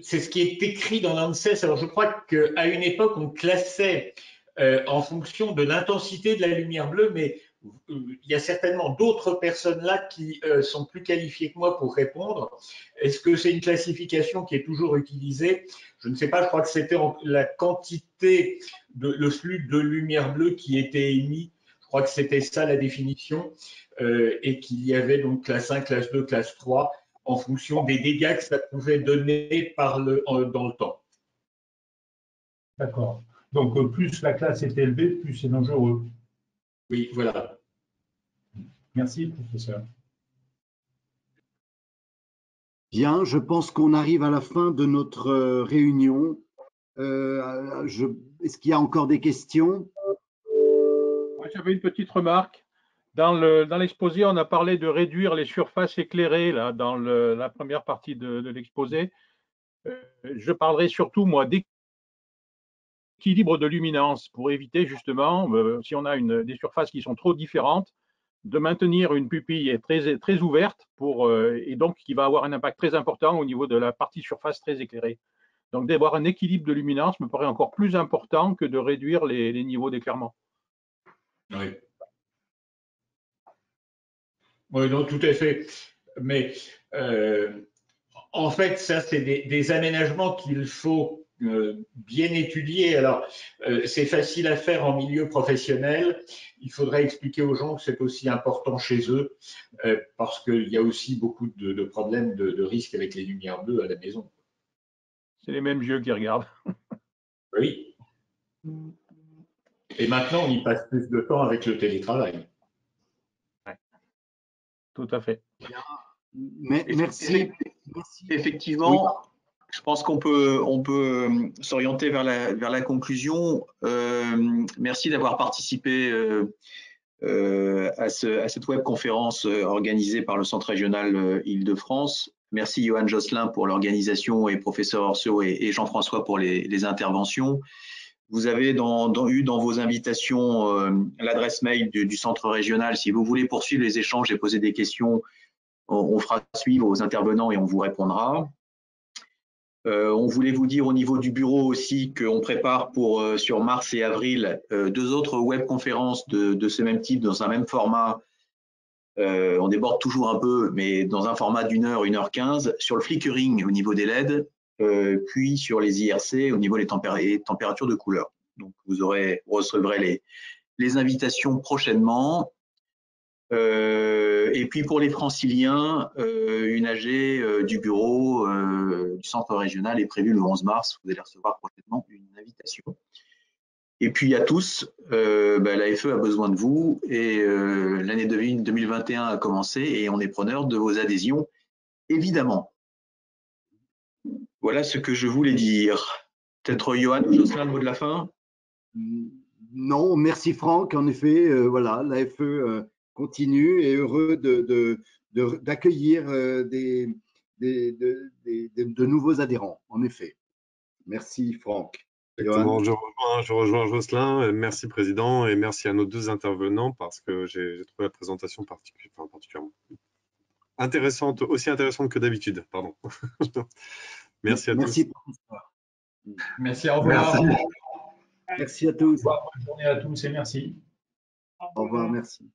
c'est ce qui est écrit dans l'ANSES. Alors, je crois qu'à une époque, on classait en fonction de l'intensité de la lumière bleue, mais il y a certainement d'autres personnes là qui sont plus qualifiées que moi pour répondre. Est-ce que c'est une classification qui est toujours utilisée? Je ne sais pas, je crois que c'était la quantité, le flux de lumière bleue qui était émis. Je crois que c'était ça la définition, et qu'il y avait donc classe 1, classe 2, classe 3, en fonction des dégâts que ça pouvait donner dans le temps. D'accord. Donc, plus la classe est élevée, plus c'est dangereux. Oui, voilà. Merci, professeur. Bien, je pense qu'on arrive à la fin de notre réunion. Est-ce qu'il y a encore des questions? J'avais une petite remarque. Dans l'exposé, on a parlé de réduire les surfaces éclairées là, dans la première partie de l'exposé. Je parlerai surtout, moi, d'équilibre de luminance pour éviter justement, si on a des surfaces qui sont trop différentes, de maintenir une pupille très, très ouverte et donc qui va avoir un impact très important au niveau de la partie surface très éclairée. Donc d'avoir un équilibre de luminance me paraît encore plus important que de réduire les niveaux d'éclairement. Oui. Oui, non, tout à fait. Mais en fait, ça, c'est des aménagements qu'il faut bien étudier. Alors, c'est facile à faire en milieu professionnel. Il faudrait expliquer aux gens que c'est aussi important chez eux, parce qu'il y a aussi beaucoup de problèmes de risques avec les lumières bleues à la maison. C'est les mêmes yeux qui regardent. Oui. Et maintenant, on y passe plus de temps avec le télétravail. Ouais. Tout à fait. Merci. Effectivement, oui. Je pense qu'on peut s'orienter vers la conclusion. Merci d'avoir participé à cette webconférence organisée par le Centre régional Île-de-France. Merci Johan Josselin pour l'organisation et professeur Orcio et Jean-François pour les interventions. Vous avez eu dans vos invitations l'adresse mail du Centre régional. Si vous voulez poursuivre les échanges et poser des questions, on fera suivre aux intervenants et on vous répondra. On voulait vous dire au niveau du bureau aussi qu'on prépare sur mars et avril 2 autres webconférences de ce même type, dans un même format. On déborde toujours un peu, mais dans un format d'1 heure, 1 heure 15, sur le flickering au niveau des LED, puis sur les IRC au niveau des températures de couleur. Donc vous recevrez les invitations prochainement. Et puis pour les franciliens, une AG du bureau du centre régional est prévue le 11 mars. Vous allez recevoir prochainement une invitation. Et puis à tous, l'AFE a besoin de vous et l'année 2021 a commencé et on est preneur de vos adhésions, évidemment. Voilà ce que je voulais dire. Peut-être Johan ou Josselin, le mot de la fin? Non, merci Franck. En effet, voilà, l'AFE continue et heureux d'accueillir de nouveaux adhérents, en effet. Merci Franck. Exactement, je rejoins Josselin. Merci Président et merci à nos 2 intervenants parce que j'ai trouvé la présentation particulièrement intéressante, aussi intéressante que d'habitude. Pardon. Merci à tous. Merci, au revoir. Merci à tous. Bonne journée à tous et merci. Au revoir, merci.